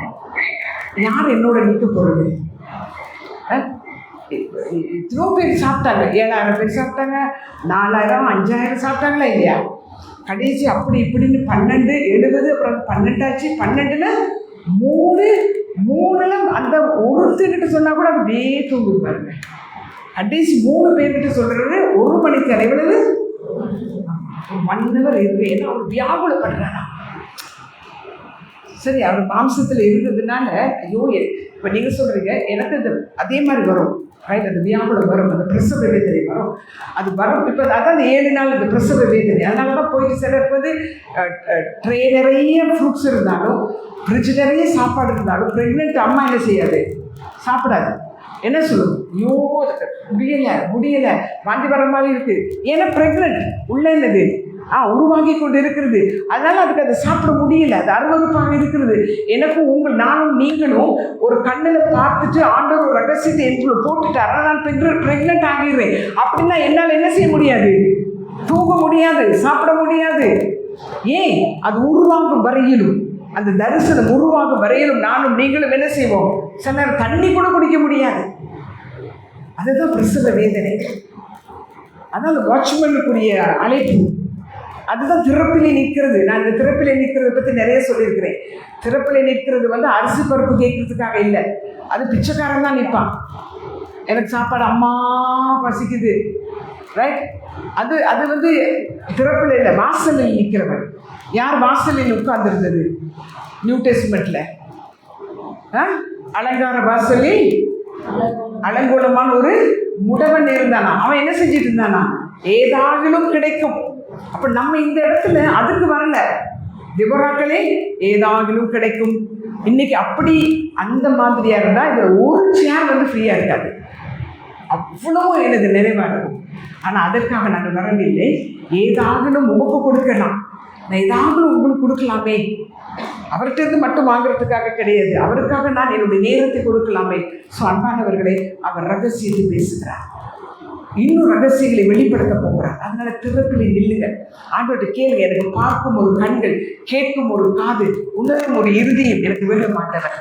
யார் என்னோட நிற்க போகிறது? இவ்வளோ பேர் சாப்பிட்டாங்க, 7000 பேர் சாப்பிட்டாங்க, 4000 5000 சாப்பிட்டாங்களா இல்லையா? கடைசி அப்படி இப்படின்னு 12 70 அப்புறம் 12 ஆச்சு. 12ல் 3 அந்த ஒருத்தர்கிட்ட சொன்னால் கூட அப்படியே தூங்கி பாருங்க. கடைசி 3 பேர்கிட்ட சொல்கிறது 1 மணிக்கு அடைவது 1 hour இருக்கு. ஏன்னா அவர் வியாகுலப்படுறாரா? சரி, அவர் மாம்சத்தில் இருந்ததுனால ஐயோ, இப்போ நீங்கள் சொல்கிறீங்க எனக்கு இது அதே மாதிரி வரும், ரைட்? அது வியாகுலம் வரும், அந்த பிரசவ வேதனை வரும், அது வரும். இப்போ அதான் 7 நாள் இந்த பிரசவ வேதனை. அதனால தான் போயிட்டு சிலருக்கு வந்து ட்ரே நிறைய ஃப்ரூட்ஸ் இருந்தாலும், ஃப்ரிட்ஜ் நிறைய சாப்பாடு இருந்தாலும் ப்ரெக்னென்ட் அம்மா என்ன செய்யாது, சாப்பிடாது. என்ன சொல்லும், ஐயோ முடியலை வாந்தி வர மாதிரி இருக்குது. ஏன்னா ப்ரெக்னென்ட் உள்ள என்னது உருவாகி கொண்டு இருக்கிறது. அதனால் அதுக்கு அதை சாப்பிட முடியல, அது அருவருப்பாக இருக்கிறது. எனக்கும் நானும் நீங்களும் ஒரு கண்ணில் பார்த்துட்டு ஆண்டவர் ஒரு ரகசியத்தை எனக்குள்ள போட்டுட்டார், நான் ப்ரெக்னென்ட் ஆகிடுறேன் அப்படின்னா என்னால் என்ன செய்ய முடியாது, தூங்க முடியாது, சாப்பிட முடியாது. ஏன்? அது உருவாகும் வரையிலும், அந்த தரிசனம் உருவாகும் வரையிலும் நானும் நீங்களும் என்ன செய்வோம், சில நேரம் தண்ணி கூட குடிக்க முடியாது. அதுதான் பிரசவ வேதனை. அதான் அந்த வாட்ச்மேனுக்குரிய அழைப்பு. அதுதான் திறப்பிலே நிற்கிறது. நான் இந்த திறப்பிலே நிற்கிறத பற்றி நிறைய சொல்லியிருக்கிறேன். திறப்பிலே நிற்கிறது அரிசி பருப்பு கேட்கறதுக்காக இல்லை. அது பிச்சைக்காரன் தான் நிற்பான். எனக்கு சாப்பாடு அம்மா பசிக்குது, ரைட்? அது அது திறப்பில் இல்லை, வாசலில் நிற்கிறவன். யார் வாசலில் உட்கார்ந்துருந்தது நியூ டெஸ்ட்மெண்ட்ல? அலங்கார வாசலில் அலங்கோலமான ஒரு முடவன் இருந்தானா. அவன் என்ன செஞ்சிட்டு இருந்தானா? ஏதாகிலும் கிடைக்கும். அப்ப நம்ம இந்த இடத்துல அதுக்கு வரல. திபோராக்களே ஏதாகிலும் கிடைக்கும். இன்னைக்கு அப்படி அந்த மாதிரியா இருந்தா இந்த ஒரு சேர் ஃப்ரீயா இருக்காது. அவ்வளவு எனது நிறைவா இருக்கும். ஆனா அதற்காக நாங்கள் வரவில்லை. ஏதாகிலும் உமக்கு கொடுக்கலாம், நான் ஏதாகிலும் உங்களுக்கு கொடுக்கலாமே. அவர்கிட்ட இருந்து மட்டும் வாங்குறதுக்காக கிடையாது, அவருக்காக நான் என்னுடைய நேரத்தை கொடுக்கலாமே. ஸோ அன்பானவர்களே, அவர் ரகசியத்தை பேசுகிறார், இன்னும் ரகசியங்களை வெளிப்படுத்த போகிறார். அதனால திறப்பிலே நில்லுங்க. ஆண்டவர்கிட்ட கேளுங்க. எனக்கு பார்க்கும் ஒரு கண்கள், கேட்கும் ஒரு காது, உணரும் ஒரு இருதயம் எனக்கு வேக மாட்டவர்.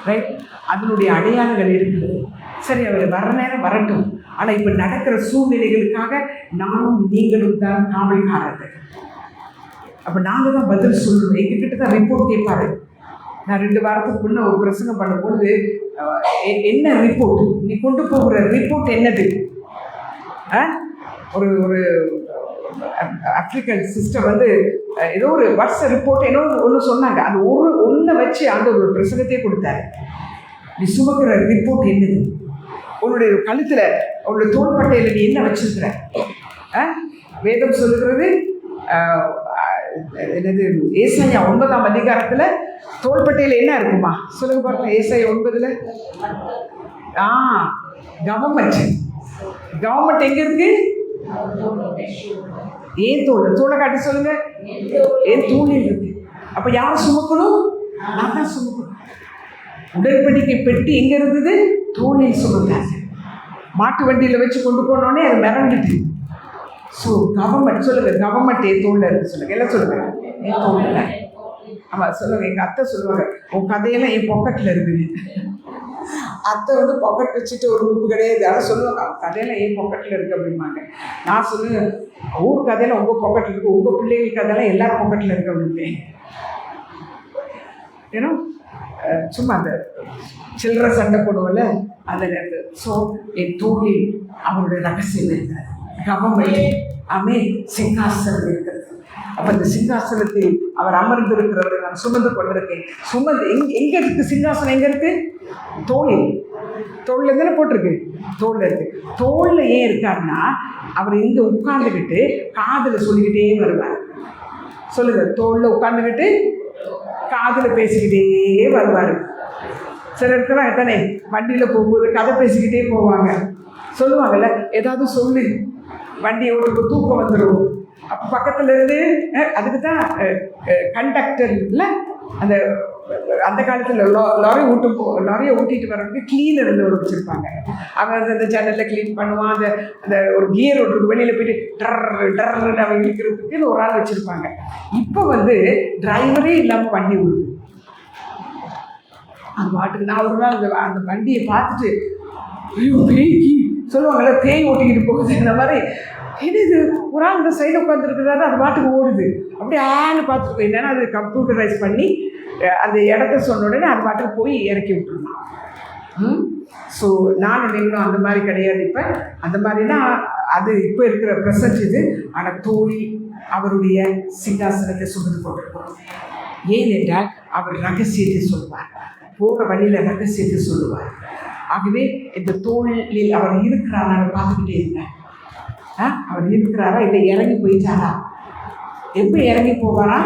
ரைட்? அதனுடைய அடையாளங்கள் இருக்குது. சரி, அவர் வர நேரம் வரட்டும். ஆனால் இப்போ நடக்கிற சூழ்நிலைகளுக்காக நானும் நீங்களும் தான் காவல்காரர்கள். அப்போ நாங்கள் தான் பதில் சொல்லணும். எங்ககிட்ட தான் ரிப்போர்ட் கேட்பாரு. நான் 2 வாரத்துக்கு முன்னே ஒரு பிரசங்கம் பண்ணும்பொழுது, என்ன ரிப்போர்ட் நீ கொண்டு போகிற ரிப்போர்ட் என்னது? ஒரு ஒரு ஆப்ரிக்கன் சிஸ்டர் ஏதோ ஒரு வருஷ ரிப்போர்ட் ஏதோ ஒன்று சொன்னாங்க. அது ஒன்றை வச்சு அந்த ஒரு பிரசங்கத்தையே கொடுத்தாரு. நீ சுமக்கிற ரிப்போர்ட் என்னது? உன்னுடைய கழுத்தில், உன்னுடைய தோள்பட்டையில் நீ என்ன வச்சிருக்கிற? வேதம் சொல்லுகிறது என்னது? ஏசாயா 9ஆம் அதிகாரத்தில் தோள்பட்டையில் என்ன இருக்குமா? சொல்லுங்க பாருங்க. ஏசாயா 9ல் கவர்மெண்ட் எங்க இருக்கு? ஏன் தோளை காட்டி சொல்லுங்க. ஏன் தோளில் இருக்கு. அப்ப யார் சுமக்கணும்? நான் தான் சுமக்கணும். உடன்படிக்கை பெட்டி எங்க இருந்தது? தோளில் சுமந்தாங்க. மாட்டு வண்டியில வச்சு கொண்டு போனோடனே அது மிரண்டுட்டு. ஸோ கவர்மெண்ட் சொல்லுங்க, கவர்மெண்ட் ஏன் தோளில் இருக்கு சொல்லுங்க. எல்லாம் சொல்லுங்க, ஏன் தோளில். ஆமாம் சொல்லுங்க. எங்கள் அத்தை சொல்லுவாங்க, உன் கதையெல்லாம் என் பாக்கெட்டில் இருக்குது. அத்தை பாக்கெட் வச்சுட்டு ஒரு உறுப்பு கிடையாது. ஆனால் சொல்லுவாங்க, கதையெல்லாம் என் பாக்கெட்டில் இருக்குது அப்படிம்பாங்க. நான் சொல்லுவேன், ஊர் கதையெல்லாம் உங்கள் பாக்கெட்டில் இருக்குது, உங்கள் பிள்ளைகள் கதையெல்லாம் எல்லாரும் பாக்கெட்டில் இருக்கு அப்படின்பேன். ஏன்னா சும்மா அந்த சில்லறை சண்டை போடுவோம்ல அந்த நேரத்தில். ஸோ என் தோழில் அவருடைய ரகசியம் இருக்கிறது. கவர்மெண்ட் ஆமே சிங்காசனம் இருக்கிறது. அப்போ இந்த சிங்காசனத்தில் அவர் அமர்ந்து இருக்கிறவரை நான் சுமந்து கொண்டிருக்கேன். சுமந்து எங்கே இருக்குது சிங்காசனம்? எங்கே இருக்குது? தோளில் தானே போட்டிருக்கு. தோளில் இருக்கு. தோளில் ஏன் இருக்காருன்னா, அவர் இங்கே உட்கார்ந்துக்கிட்டு காதில் சொல்லிக்கிட்டே வருவார். சொல்லுங்க, தோளில் உட்கார்ந்துக்கிட்டு காதில் பேசிக்கிட்டே வருவார். சில இடத்துல எத்தனை வண்டியில் போகும்போது கதை பேசிக்கிட்டே போவாங்க. சொல்லுவாங்கல்ல, ஏதாவது சொல்லு, வண்டியை ஓட்டுக்கு தூக்கம் வந்துடும். அப்போ பக்கத்தில் இருந்து அதுக்கு தான் கண்டக்டர் இல்லை, அந்த காலத்தில் லாரியை ஓட்டிகிட்டு வரவங்களுக்கு கிளீனர் ஒரு வச்சுருப்பாங்க. அவன் அந்த ஜன்னலில் க்ளீன் பண்ணுவான். அந்த ஒரு கியர் ஒன்று வெளியில் போயிட்டு டர்ன்னு அவன் இழுக்கிறதுக்குன்னு ஒரு ஆள் வச்சுருப்பாங்க. இப்போ டிரைவரே இல்லாமல் வண்டி ஓடுது. அந்த பாட்டுக்கு நான் ஒரு நாள் அந்த வண்டியை பார்த்துட்டு, ஐயோ பேய்க்கு சொல்லுவாங்கள்ல, பேய் ஓட்டிக்கிட்டு போகுது. இந்த மாதிரி இது ஒரு ஆள் இந்த சைடு உட்காந்துருக்கிறாரு, அது பாட்டுக்கு ஓடுது. அப்படியே ஆன்னு பார்த்துருக்கோம். என்னென்னா அது கம்ப்யூட்டரைஸ் பண்ணி அந்த இடத்த சொன்ன உடனே அது பாட்டுக்கு போய் இறக்கி விட்டுருந்தான். ஸோ நானும் நீங்களும் அந்த மாதிரி கிடையாது. இப்போ அந்த மாதிரினா அது இப்போ இருக்கிற ப்ரெசன்ட் இது. ஆனால் தோழி அவருடைய சிங்காசனத்தை சுமந்து கொண்டிருக்கிறோம். ஏனென்றால் அவர் ரகசியத்தை சொல்வார், போகிற வழியில் ரகசியத்தை சொல்லுவார். ஆகவே இந்த தோழில் அவர் இருக்கிறாரா பார்த்துக்கிட்டே இருந்தேன். அவர் இருக்கிறாரா இல்லை இறங்கி போயிட்டாரா? எப்போ இறங்கி போவாரா?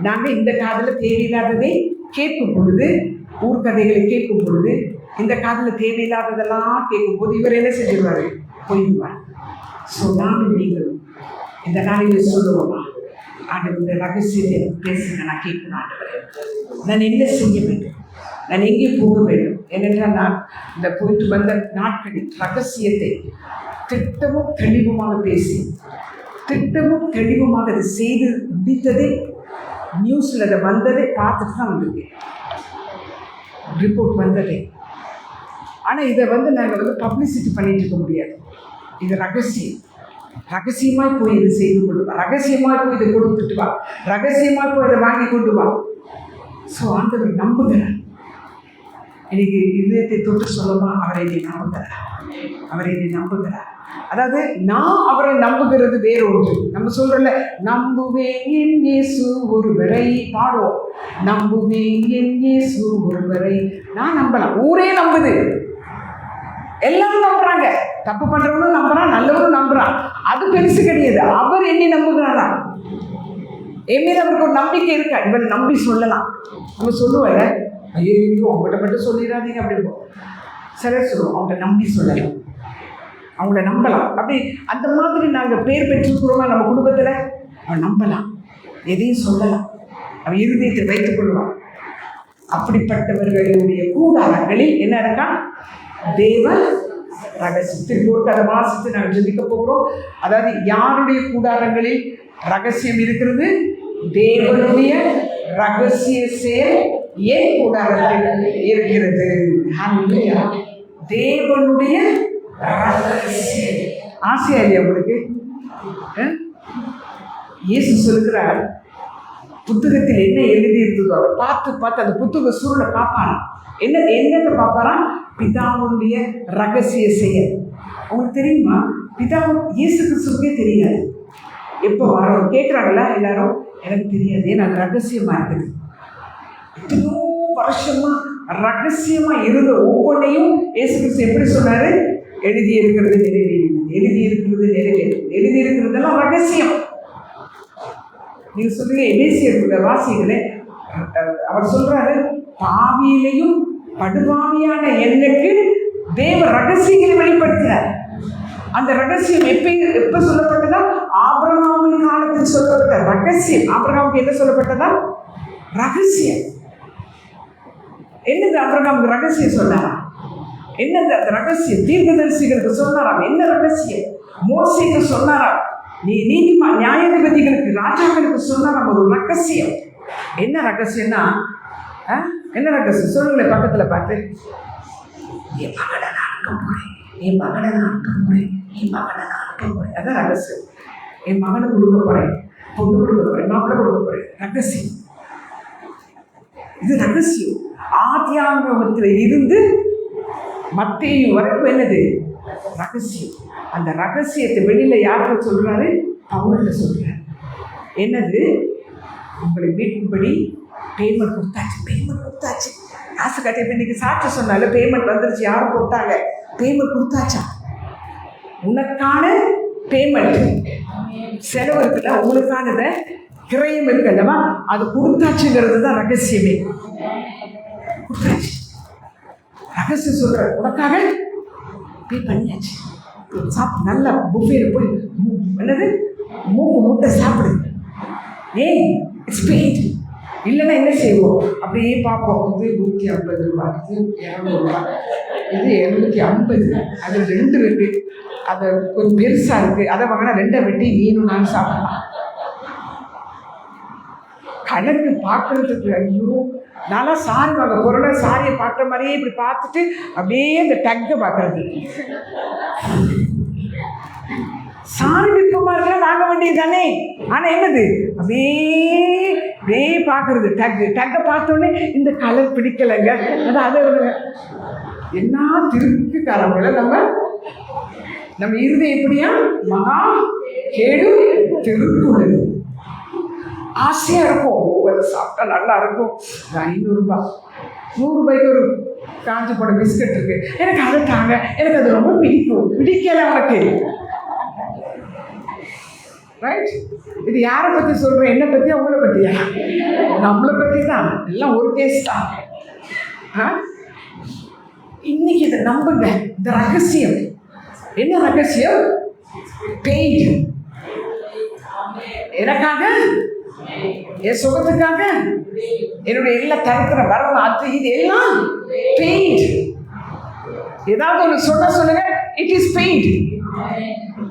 நாங்கள் இந்த காதில் தேவையில்லாததை கேட்கும் பொழுது, ஊர்கதைகளை கேட்கும் பொழுது, இந்த காதில் தேவையில்லாததெல்லாம் கேட்கும்போது இவர் என்ன செஞ்சிருவார்? போயிடுவார். ஸோ நானும் நீங்களும் இந்த நாளில் சொல்லுவோமா, ஆண்டவர் இந்த ரகசியத்தை பேசுங்க, நான் கேட்கணும். ஆண்டவரே, நான் என்ன செய்ய வேண்டும்? நான் எங்கே போக வேண்டும்? ஏனென்றால் நான் இந்த போயிட்டு வந்த நாட்களில் ரகசியத்தை திட்டமும் தெளிவுமாக பேசி, திட்டமும் தெளிவுமாக அதை செய்து முடித்ததே, நியூஸில் அதை வந்ததை பார்த்துட்டு தான் வந்திருக்கேன். ரிப்போர்ட் வந்ததே. ஆனால் இதை வந்து நாங்கள் வந்து பப்ளிசிட்டி பண்ணிட்டு இருக்க முடியாது. இது ரகசியம். ரகசியமாய் போய் இதை செய்து கொண்டு வா, ரகசியமாய் போய் இதை கொடுத்துட்டு வா, ரகசியமாய் போய் இதை வாங்கி கொண்டு வா. ஸோ ஆண்டவர் நம்புகிறார். இன்னைக்கு இதயத்தை தொட்டு சொல்லமா, அவரை என்னை நம்புகிறார், அவரை என்னை நம்புகிறார். அதாவது நான் அவரை நம்புகிறது வேற ஒன்று. நம்ம சொல்றோம்ல, நம்புவேன் என் இயேசு ஒருவரை, பாடுவோம், நம்புவேன் என் இயேசு ஒருவரை. நான் நம்பலாம், ஊரே நம்புது, எல்லாரும் நம்புறாங்க. தப்பு பண்றவனும் நம்புறான், நல்லவனும் நம்புறான். அது பெருசு கிடையாது. அவர் என்னை நம்புகிறாரா, என் மீது அவருக்கு ஒரு நம்பிக்கை இருக்கா, இவரை நம்பி சொல்லலாம். நம்ம சொல்லுவோம்ல, ஐயோ அவங்ககிட்ட மட்டும் சொல்லிடாதீங்க அப்படின்னு. சிலர் சொல்லுவோம், அவங்கள்ட்ட நம்பி சொல்லலாம், அவங்கள நம்பலாம். அப்படி அந்த மாதிரி நாங்கள் பேர் பெற்றுக்கிறோமா நம்ம குடும்பத்தில். அவன் நம்பலாம், எதையும் சொல்லலாம், அவன் இருதயத்தை வைத்துக் கொள்வான். அப்படிப்பட்டவர்களுடைய கூடாரங்களில் என்ன இருக்கா, தேவ ரகசியத்திற்கு ஒரு கதை வாசித்து நாங்கள் ஜெபிக்க போகிறோம். அதாவது யாருடைய கூடாரங்களில் ரகசியம் இருக்கிறது, தேவனுடைய ரகசிய செயல் ஏன் கூடாரத்தில் இருக்கிறது. தேவனுடைய ஆசையா இல்லையா உங்களுக்கு? இயேசு சொல்லுகிறார், புத்தகத்தில் என்ன எழுதி இருந்ததோ அதை பார்த்து பார்த்து அந்த புத்தக சூழலை பார்ப்பாராம். என்னத்தை பார்ப்பாராம், பிதாவுடைய ரகசிய செயல். உங்களுக்கு தெரியுமா, பிதாவும் இயேசு கிறிஸ்துவுக்கே தெரியாது. எப்போ வரோம் கேட்குறாங்களா எல்லாரும், எனக்கு தெரியாது, ஏன்னா அது ரகசியமா இருக்குது. எத்தனையோ வருஷமா ரகசியமா இருந்த ஒவ்வொன்றையும் இயேசு கிறிஸ்து எப்படி சொன்னாரு, எழுதி இருக்கிறது நிறைவேறும், எழுதி இருக்கிறது நிறைவேறும், எழுதி இருக்கிறதெல்லாம் ரகசியம். நீங்க சொல்றீங்க எபேசியர் வாசிகளே, அவர் சொல்றாரு, பாவியிலையும் படுபாவியான எனக்கு தேவ ரகசியங்களை வெளிப்படுத்தினார். அந்த ரகசியம் எப்ப சொல்லப்பட்டதா, ஆபிரகாமின் காலத்தில் சொல்லப்பட்ட ரகசியம். ஆபிரகாமுக்கு என்ன சொல்லப்பட்டதா, ரகசியம். என்னது ஆபிரகாமுக்கு ரகசியம் சொன்னாரா, என்னது அந்த ரகசியம்? தீர்க்கதரிசிகளுக்கு சொன்னாராம், என்ன ரகசியம்? மோசேக்கு சொன்னாராம், நீதிமான் நியாயாதிபதிகளுக்கு ராஜாக்களுக்கு சொன்னாராம் ஒரு ரகசியம். என்ன ரகசியம்னா, என்ன ரகசியம் சொல்லுங்களேன் பக்கத்துல பார்த்து. என் மகனை நான் அனுப்ப போறேன், என் மகனை நான் அனுப்ப போறேன், என் மகனை நான் அனுப்ப போறேன். அதான் ரகசியம். என் மகனை கொடுக்க போறேன், பொண்ணு கொடுக்க போறேன், மாப்பிள்ளை கொடுக்க போறேன், ரகசியம். இது ரகசியம். ஆதியாகமத்தில் இருந்து மத்தேயு வரைக்கும் என்னது ரகசியம். அந்த ரகசியத்தை வெளியில யார்கிட்ட சொல்றாரு, பவுல்கிட்ட சொல்றாரு. என்னது, உங்களை மீட்கும்படி பேமெண்ட் கொடுத்தாச்சு. காசு கட்டி இன்னைக்கு சாட்சி சொன்னால பேமெண்ட் வந்துருச்சு, யாரும் போட்டாங்க, பேமெண்ட் கொடுத்தாச்சா? உனக்கான பேமெண்ட் செலவு இருக்குல்ல, உங்களுக்கானத கிரயம் இருக்குல்லவா, அது கொடுத்தாச்சுங்கிறது தான் ரகசியமே. கொடுத்தாச்சு, ரகசியம் சொல்ற, உனக்காக பே பண்ணியாச்சு. சாப்பிட்டு நல்லா புஃபேல போய் என்னது மூக்கு முட்டை சாப்பிடு. ஏன், இட்ஸ் பெய்ட். இல்லைன்னா என்ன செய்வோம், அப்படியே பார்ப்போம். இது 150 ரூபாய், இது 200 ரூபாய், இது 750. அது 2 இருக்கு, அது கொஞ்சம் பெருசாக இருக்குது, அதை வாங்கினா 2 வெட்டி நீனும் நான் சாப்பிடலாம். கணக்கு பார்க்கறதுக்கு ஐயோ, நான்லாம் சாரி வாங்க பொருளை சாரியை பார்க்குற மாதிரியே இப்படி பார்த்துட்டு அப்படியே இந்த டக்கை பார்க்கறது. சாரி விருப்பமாக இருக்கலாம் வாங்க வேண்டியது தானே. ஆனால் என்னது, அப்படியே பார்க்கறது, டக்கை பார்த்தோன்னே இந்த கலர் பிடிக்கலைங்க, அதை என்ன திருப்திக்காரங்கள நம்ம இருதயம் எப்படியா, மகா கேடு திருக்குள்ளது. ஆசையாக இருக்கும், ஒவ்வொரு சாப்பிட்டா நல்லா இருக்கும். 500 ரூபாய் 100 ரூபாய்க்கு ஒரு காஞ்சி போட பிஸ்கட் இருக்கு, எனக்கு அதை தாங்க, எனக்கு அது ரொம்ப பிடிக்கும். பிடிக்கல உனக்கு, ரைட்? இது யாரை பற்றி சொல்கிறேன், என்னை பற்றியா உங்களை பற்றியா? நம்மளை பற்றி தான், எல்லாம் ஒரு கேஸ் தான். இன்னைக்கு இதை நம்புங்க, இந்த ரகசியம். என்ன ரகசியம்? பெய்ட். எனக்காக, என் சுகத்துக்காக, என்னுடைய எல்லா தரத்துல வரணும், அது இது எல்லாம் பெய்ட். ஏதாவது ஒன்று சொல்லுங்க, இட் இஸ் பெய்ட்.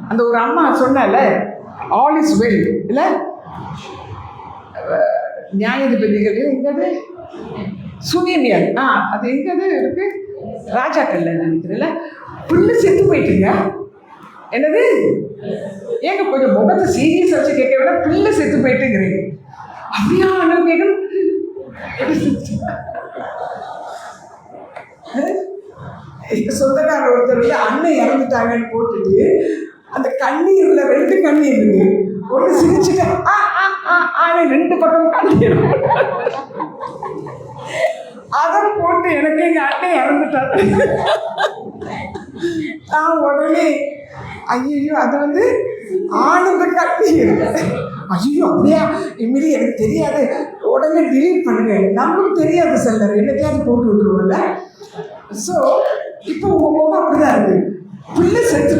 அந்த ஒரு அம்மா சொன்னால, ஆல் இஸ் வெல் இல்ல, நியாயாதிபதிகள் எங்கது, சுனேமியர், அது எங்கது இருக்கு, ராஜாக்கள்ல நினைக்கிறேன்ல, பிள்ளை செத்து போயிட்டுங்க. என்னது ஏங்க கொஞ்சம் முகத்தை சீரியஸ் வச்சு கேட்க விட பிள்ளை செத்து போயிட்டுங்கிறீங்க. அப்படியா அண்ணன் கேட்கணும். சொந்தக்காரர் ஒருத்தர் வந்து அண்ணன் இறந்துட்டாங்கன்னு போட்டுட்டு அந்த கண்ணீர்ல 2 கண்ணீர் இருக்கு. ஒன்று சிரிச்சுட்டு ரெண்டு பக்கம் கண்ணீர் அதை போட்டு எனக்கு எங்க அண்ணன் இறந்துட்டாரு. நான் உடனே ஐயோ அது வந்து ஆனந்த கண்ணீர். ஐயோ அப்படியா இம்மிடி எனக்கு தெரியாது, உடனே டிலீட் பண்ணுங்க. நம்மளுக்கு தெரியாது செல்லர் என்னத்தையாவது போட்டு விட்டுருவோம்ல. ஸோ இப்போ உங்க முகம் அப்படிதான் இருக்கு. பிள்ளை செத்துட்டு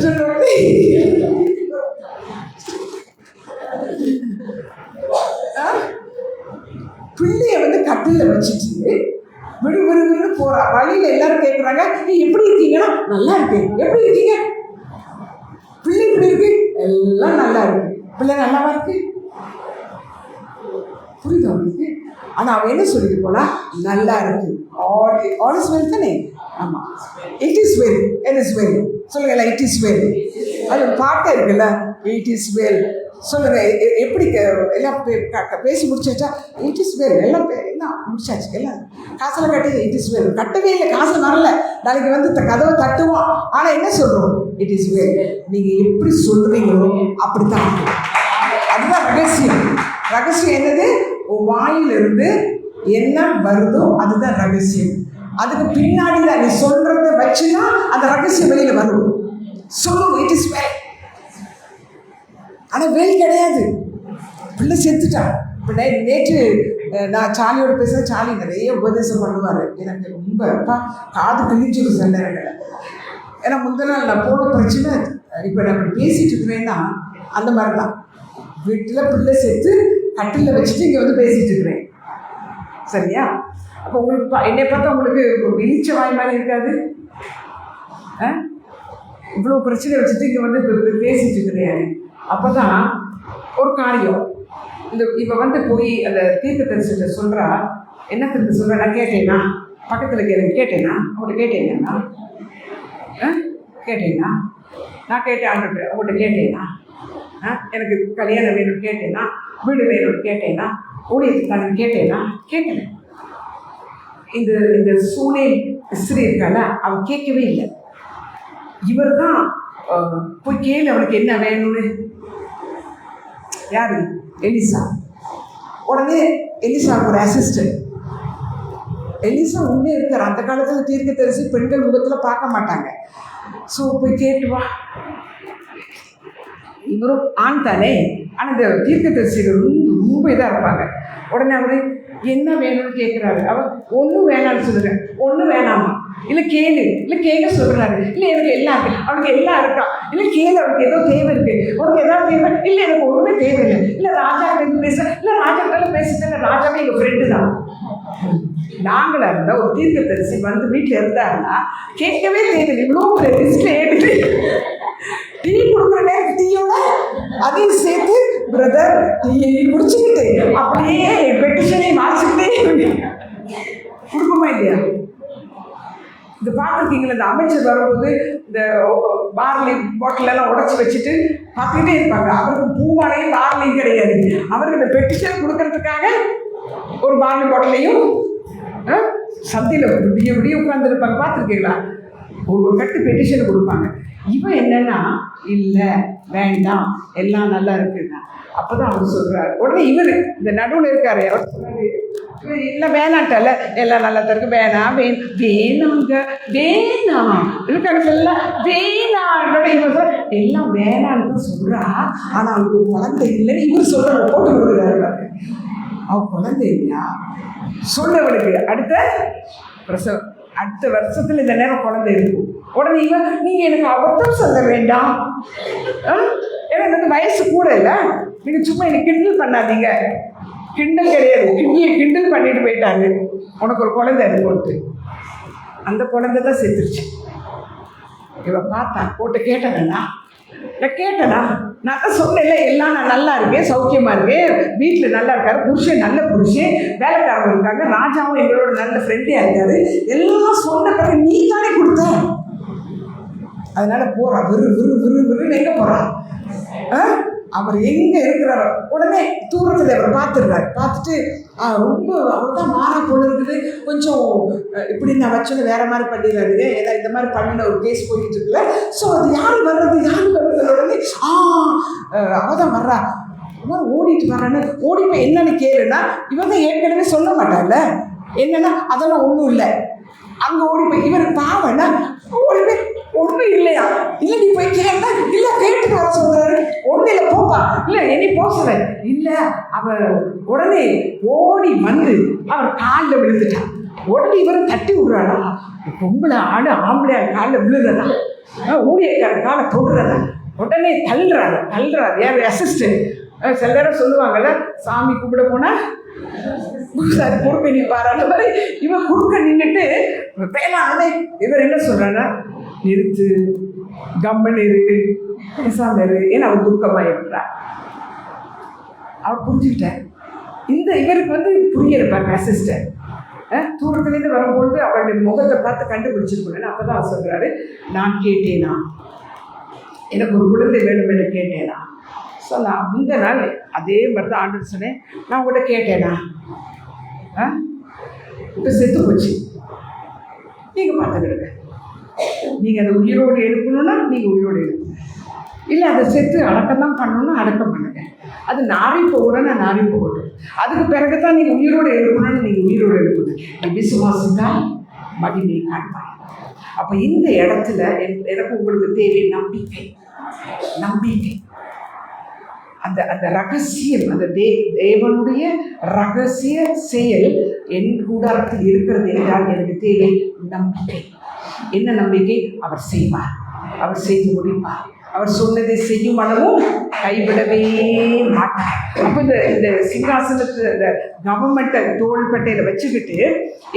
பிள்ளைய வந்து கட்டில வச்சுட்டு விடுவிடுன்னு போறா. வழியில எல்லாரும் கேட்குறாங்க, நீ எப்படி இருக்கீங்கன்னா நல்லா இருக்கேன். எப்படி இருக்கீங்க? பிள்ளை இப்படி இருக்கு, எல்லாம் நல்லா இருக்கு. பிள்ளை நல்லாவா இருக்கு? புரியுது அவங்களுக்கு? ஆனா அவன் என்ன சொல்லிட்டு போனா நல்லா இருக்கு. ஆல் இஸ் வெல் தானே? ஆமா, it is well. It is well சொல்லுங்க. It is well. அது பாட்டே இருக்குல்ல, இட் இஸ் வெல் சொல்லுங்க. எப்படி எல்லாம் பேசி முடிச்சாச்சா? It is well. எல்லாம் முடிச்சாச்சு. எல்லாம் காசெல்லாம் கட்டி இட் இஸ் வெல். கட்டவே இல்லை, காசு வரல. நாளைக்கு வந்து கதவை தட்டுவோம். ஆனா என்ன சொல்றோம்? It is well. நீங்க எப்படி சொல்றீங்களோ அப்படித்தான். அதுதான் ரகசியம். ரகசியம் என்னது? வாயிலிருந்து என்ன வருதோ அதுதான் ரகசியம். அதுக்கு பின்னாடி தான் நீ சொல்றத வச்சுதான் அந்த ரகசியம் வெளியில வரும். சொல்லும் இட் இஸ் வெல். ஆனா வெல் கிடையாது. பிள்ளை செத்துட்டான். இப்போ நேற்று நான் சாலியோட பேச, சாலி நிறைய உபதேசம் பண்ணுவார். எனக்கு ரொம்ப காது கிழிஞ்சு சில நேரங்களை. ஏன்னா முந்தின நாள் நான் போன பிரச்சனை இப்போ நான் இப்படி பேசிட்டு இருக்கிறேன்னா அந்த மாதிரி தான். வீட்டில் பிள்ளை செத்து கட்டில வச்சுட்டு இங்கே வந்து பேசிட்டு இருக்கிறேன். சரியா? அப்போ உங்களுக்கு என்னை பார்த்தா உங்களுக்கு இழிச்ச வாய் மாதிரி இருக்காது? இவ்வளோ பிரச்சனை வச்சுட்டு இங்கே வந்து பேசிட்டு இருக்கிறேன். அப்போ தான் ஒரு காரியம் இப்போ வந்து போய் அந்த தீர்க்க தரிசனத்தை சொல்கிறா. என்ன தீர்க்க சொல்கிறா? நான் கேட்டேன்னா பக்கத்தில் கேட்டேன்னா அவங்கள்ட்ட கேட்டேன்னா கேட்டேன்னா நான் கேட்டேன். அவங்கள்ட்ட கேட்டேன்னா எனக்கு கல்யாணம் வேணும்னு கேட்டேன்னா, வீடு வேணும்னு கேட்டேன்னா, ஊழியத்துக்கான கேட்டேன்னா கேட்கல. இந்த சூனே ஸ்திரீ இருக்கால, அவன் கேட்கவே இல்லை. இவர் தான் போய் கேளு அவனுக்கு என்ன வேணும்னு. யாரு? எலிசா. உடனே எலிசா ஒரு அசிஸ்டன்ட். எலிசா உண்டே இருக்கார். அந்த காலத்தில் தீர்க்க தரிசி பெண்கள் முகத்தில் பார்க்க மாட்டாங்க. ஸோ போய் கேட்டு வா. இவரும் ஆண் தானே. ஆனால் இந்த தீர்க்க தரிசிகள் ரொம்ப இதாக இருப்பாங்க. உடனே அவர் என்ன வேணும்னு கேட்குறாரு. அவர் ஒன்றும் வேணான்னு சொல்லுங்க. ஒன்றும் வேணாமா? இல்லை கேளு. இல்லை கேட்க சொல்கிறாரு. இல்லை எனக்கு எல்லாம் இருக்கு. அவனுக்கு எல்லாம் இருக்கா? இல்லை கேளு, அவனுக்கு ஏதோ தேவை இருக்கு. உனக்கு ஏதாவது தேவை? இல்லை எனக்கு ஒன்றுமே தேவையில்லை. இல்லை ராஜா கிட்ட பேச, இல்லை ராஜா கிட்ட பேசுறேன். ராஜாவே எங்கள் ஃப்ரெண்டு தான். நாங்களாக இருந்தால் ஒரு தீர்க்க தரிசி வந்து வீட்டில் இருந்தாருன்னா கேட்கவே தேவையில்லை. இவ்வளோ லிஸ்ட்ல எடுத்து டீ கொடுக்குற நேரம் டீயோட அதையும் சேர்த்து பிரதர் டீயை குடிச்சுக்கிட்டு அப்படியே பெட்டிஷனை வாசிக்கிட்டே கொடுக்குமா இல்லையா? இந்த பார்த்துருக்கீங்களா? இந்த அமைச்சர் வரும்போது இந்த பார்லி பாட்டிலெல்லாம் உடச்சி வச்சுட்டு பார்த்துக்கிட்டே இருப்பாங்க. அவருக்கு பூவாலையும் பார்லியும் கிடையாது. அவருக்கு இந்த பெட்டிஷன் கொடுக்கறதுக்காக ஒரு பார்லி பாட்டிலையும் சந்தையில் விடிய விடிய உட்காந்துருப்பாங்க. பார்த்துருக்கீங்களா? ஒரு கட்டு பெட்டிஷன் கொடுப்பாங்க. இவன் என்னன்னா இல்லை வேண்டாம் எல்லாம் நல்லா இருக்குங்க. அப்போ தான் அவர் சொல்கிறாரு. உடனே இவர் இந்த நடுவில் இருக்காரு. அவர் சொல்கிறாரு இல்லை வேணான்ட்டால எல்லாம் நல்லா தான் இருக்கு. வேணாம் வேணாங்க வேணாம் இருக்காங்க எல்லாம் வேணாம். இவன் சொல்ற எல்லாம் வேணான்னு தான் சொல்கிறா. ஆனால் அவருக்கு குழந்தை இல்லைன்னு இவர் சொல்கிற போட்டு கொடுக்குறாரு. அவன் குழந்தை இல்லையா சொல்றவனுக்கு அடுத்த வருஷத்துல இந்த நேரம் குழந்தை இருக்கும். உடனே இவன் நீங்க எனக்கு அபத்தம் சொல்ல வேண்டாம், எனக்கு வந்து வயசு கூட இல்லை, நீங்க சும்மா எனக்கு கிண்டல் பண்ணாதீங்க. கிண்டல் கிடையாது, கிண்டல் பண்ணிட்டு போயிட்டாங்க. உனக்கு ஒரு குழந்தை இருக்குன்ட்டு அந்த குழந்தை தான் செத்துருச்சு. இவன் பார்த்தா போட்டு கேட்டேன்னா நான் கேட்டேனா, நான் தான் சொன்னேன்ல, எல்லாம் நான் நல்லா இருக்கேன், சௌக்கியமாக இருக்கேன், வீட்டில் நல்லா இருக்காரு, புருஷன் நல்ல புருஷன், வேலைக்காரங்க இருக்காங்க, ராஜாவும் எங்களோட நல்ல ஃப்ரெண்டியாக இருக்காரு, எல்லாம் சொன்ன பிறகு நீ தானே கொடுத்த. அதனால போறா, விறு விறு விறு விறுன்னு எங்கே போகிறான்? அவர் எங்கே இருக்கிறாரோ உடனே தூரத்தில் அவர் பார்த்துடுறாரு. பார்த்துட்டு ரொம்ப அவர் தான் மாறா போல இருக்குது, கொஞ்சம் இப்படி நான் வச்சோன்னு வேற மாதிரி பண்ணிடுறாரு, ஏதா இந்த மாதிரி பண்ணின ஒரு கேஸ் போயிட்டு இருக்குல்ல. ஸோ அது யார் வர்றது உடனே அவள் தான் வர்றா, ஓடிட்டு வர்றான்னு ஓடி போய் என்னன்னு கேளுன்னா, இவன் தான் ஏற்கனவே சொல்ல மாட்டான்ல என்னன்னா அதெல்லாம் ஒன்றும் இல்லை. அங்கே ஓடி போய் இவர் பாவன்னா ஓடி போய் ஒன்றும் இல்லையா, இல்லை நீ போய் கேட்டா, இல்லை கேட்டுட்டு வர சொல்றாரு, ஒன்றும் இல்லை போப்பா, இல்லை என்னை போக சொல்ல இல்லை. அவர் உடனே ஓடி வந்து அவர் காலில் விழுந்துட்டான். உடனே இவரை தட்டி விடுறாடா, பொம்பளை ஆடு ஆம்பளை காலில் விழுறதா, ஊழியக்கார காலை தொடுறதா, உடனே தள்ளுறாரு. யார் அசிஸ்டன்ட் சில நேரம் சொல்லுவாங்கல்ல, சாமி கும்பிட போனா குறுக்க நிற்பாரு, அந்த மாதிரி இவன் குறுக்க நின்றுட்டு பேனானே. இவர் என்ன சொல்றான்னா, நிறுத்து, கம்மன் இரு, பேசாம இரு, ஏன்னா அவர் துக்கமா இருக்கிறார். அவர் புரிஞ்சுக்கிட்டார். இந்த இவருக்கு வந்து புரிய இருப்பாங்க அசிஸ்டன்ட். தூரத்துலேருந்து வரும்பொழுது அவருடைய முகத்தை பார்த்து கண்டுபிடிச்சிருக்கணும். அப்பதான் அவர் சொல்றாரு, நான் கேட்டேனா, எனக்கு ஒரு குழந்தை வேணும் என்று கேட்டேனா. ஸோ நான் இந்த நாள் அதே மாதிரி தான் ஆண்டு சொன்னேன், நான் உங்கள்கிட்ட கேட்டேனா, இப்போ செத்து போச்சு, நீங்கள் பார்த்துக்கிடுங்க. நீங்கள் அதை உயிரோடு எழுப்பணுன்னா நீங்கள் உயிரோடு எழுப்புங்க, இல்லை அதை செத்து அடக்கம் தான் பண்ணணும்னா அடக்கம் பண்ணுங்க. அது நாரி போகணும்னா நாரி போகட்டும், அதுக்கு பிறகு தான் நீங்கள் உயிரோடு எழுப்பணும்னு நீங்கள் உயிரோடு எழுப்புங்க. நீ விசுவாசிதான் மகிமையை காண்பாய். அப்போ இந்த இடத்துல எனக்கு உங்களுக்கு தேவை நம்பிக்கை. அந்த அந்த ரகசியம், அந்த தேவனுடைய ரகசிய செயல் என் கூடாரத்தில் இருக்கிறது என்றால் எனக்கு தேவை நம்பிக்கை. என்ன நம்பிக்கை? அவர் செய்வார், அவர் செய்து முடிப்பார், அவர் சொன்னதை செய்யும் அளவும் கைவிடவே மாட்டார். அப்போ இந்த சிங்காசனத்தை இந்த கவர்மெண்ட்டை தோள்பட்டையில் வச்சுக்கிட்டு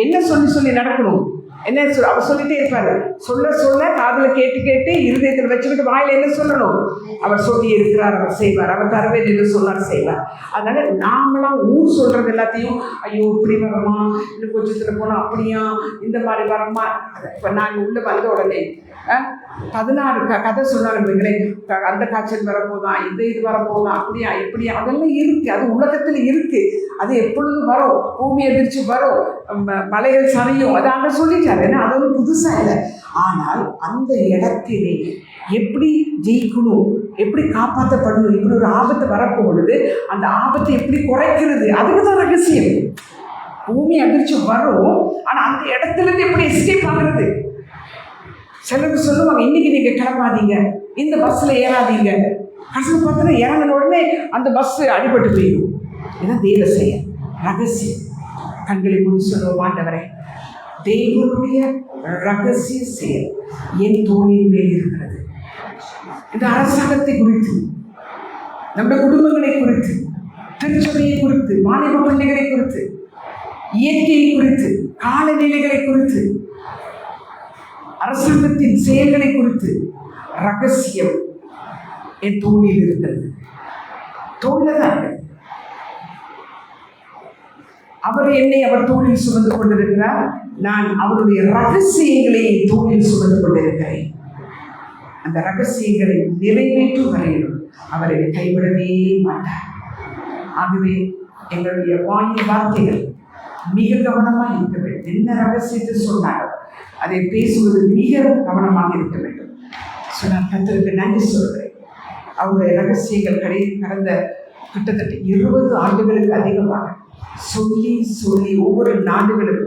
என்ன சொல்லி நடக்கணும்? என்ன அவர் சொல்லிட்டே இருப்பாரு, சொல்ல காதில் கேட்டு இருதயத்தில் வச்சுக்கிட்டு வாயில என்ன சொல்லணும்? அவர் சொல்லி இருக்கிறார், அவர் செய்வார், அவர் தரவே என்று சொன்னார், செய்வார். அதனால நாமளாம் ஊர் சொல்றது எல்லாத்தையும், ஐயோ இப்படி வரமா, இன்னும் கொஞ்சத்தில் போனால் அப்படியா, இந்த மாதிரி வரமா. இப்போ நாங்கள் உள்ள வந்த உடனே 16 கதை சொன்னாங்க, அந்த காய்ச்சல் வரப்போதான், இது வரப்போதான், அப்படியா இப்படியா, அதெல்லாம் இருக்கு, அது உலகத்தில் இருக்கு, அது எப்பொழுதும் வரும், பூமி எதிர்ச்சி வரும், மலைகள் சரியும், அதை அங்கே சொல்லிட்டாரு. ஏன்னா அது ஒரு புதுசாக இல்லை. ஆனால் அந்த இடத்திலே எப்படி ஜெயிக்கணும், எப்படி காப்பாற்றப்படணும், இப்படி ஒரு ஆபத்து வரப்போகுது, அந்த ஆபத்தை எப்படி குறைக்கிறது, அதுக்கு தான் ரகசியம். பூமி அதிர்ச்சி வரும், ஆனால் அந்த இடத்துலேருந்து எப்படி எஸ்கேப் ஆகுறது. சிலருக்கு சொல்லுவாங்க, இன்னைக்கு நீங்கள் கிளம்பாதீங்க, இந்த பஸ்ஸில் ஏறாதீங்க. கடைசியில் பார்த்தோன்னா இறங்கின உடனே அந்த பஸ்ஸு அடிபட்டு போயிடும். இதான் தேவ செயல், ரகசியம். கண்களை மூடி சொல்லுவோம், ஆண்டவரே, தேவனுடைய ரகசிய செயல் என் தோளின் மேல் இருக்கிறது. இந்த அரசாங்கத்தை குறித்து, நம்முடைய குடும்பங்களை குறித்து, திருச்சபையை குறித்து, வாலிப பள்ளிகளை குறித்து, இயற்கையை குறித்து, காலநிலைகளை குறித்து, அரசாங்கத்தின் செயல்களை குறித்து ரகசியம் என் தோளில் இருக்கிறது. தோழதான் அவர் என்னை அவர் தோளில் சுமந்து கொண்டிருக்கிறார், நான் அவருடைய ரகசியங்களை என் தோளில் சுமந்து கொண்டிருக்கிறேன். அந்த ரகசியங்களை நிறைவேற்றும் வரையிலும் அவர் என்னை கைவிடவே மாட்டார். ஆகவே எங்களுடைய வாயின் வார்த்தைகள் மிக கவனமாக இருக்க வேண்டும். என்ன ரகசியத்தை சொன்னாரோ அதை பேசுவது மிக கவனமாக இருக்க வேண்டும். நான் கர்த்தருக்கு நன்றி சொல்கிறேன். அவருடைய ரகசியங்கள் கடந்த கிட்டத்தட்ட 20 ஆண்டுகளுக்கு அதிகமாக சொல்லி ஒவ்வொரு நாடுகளும்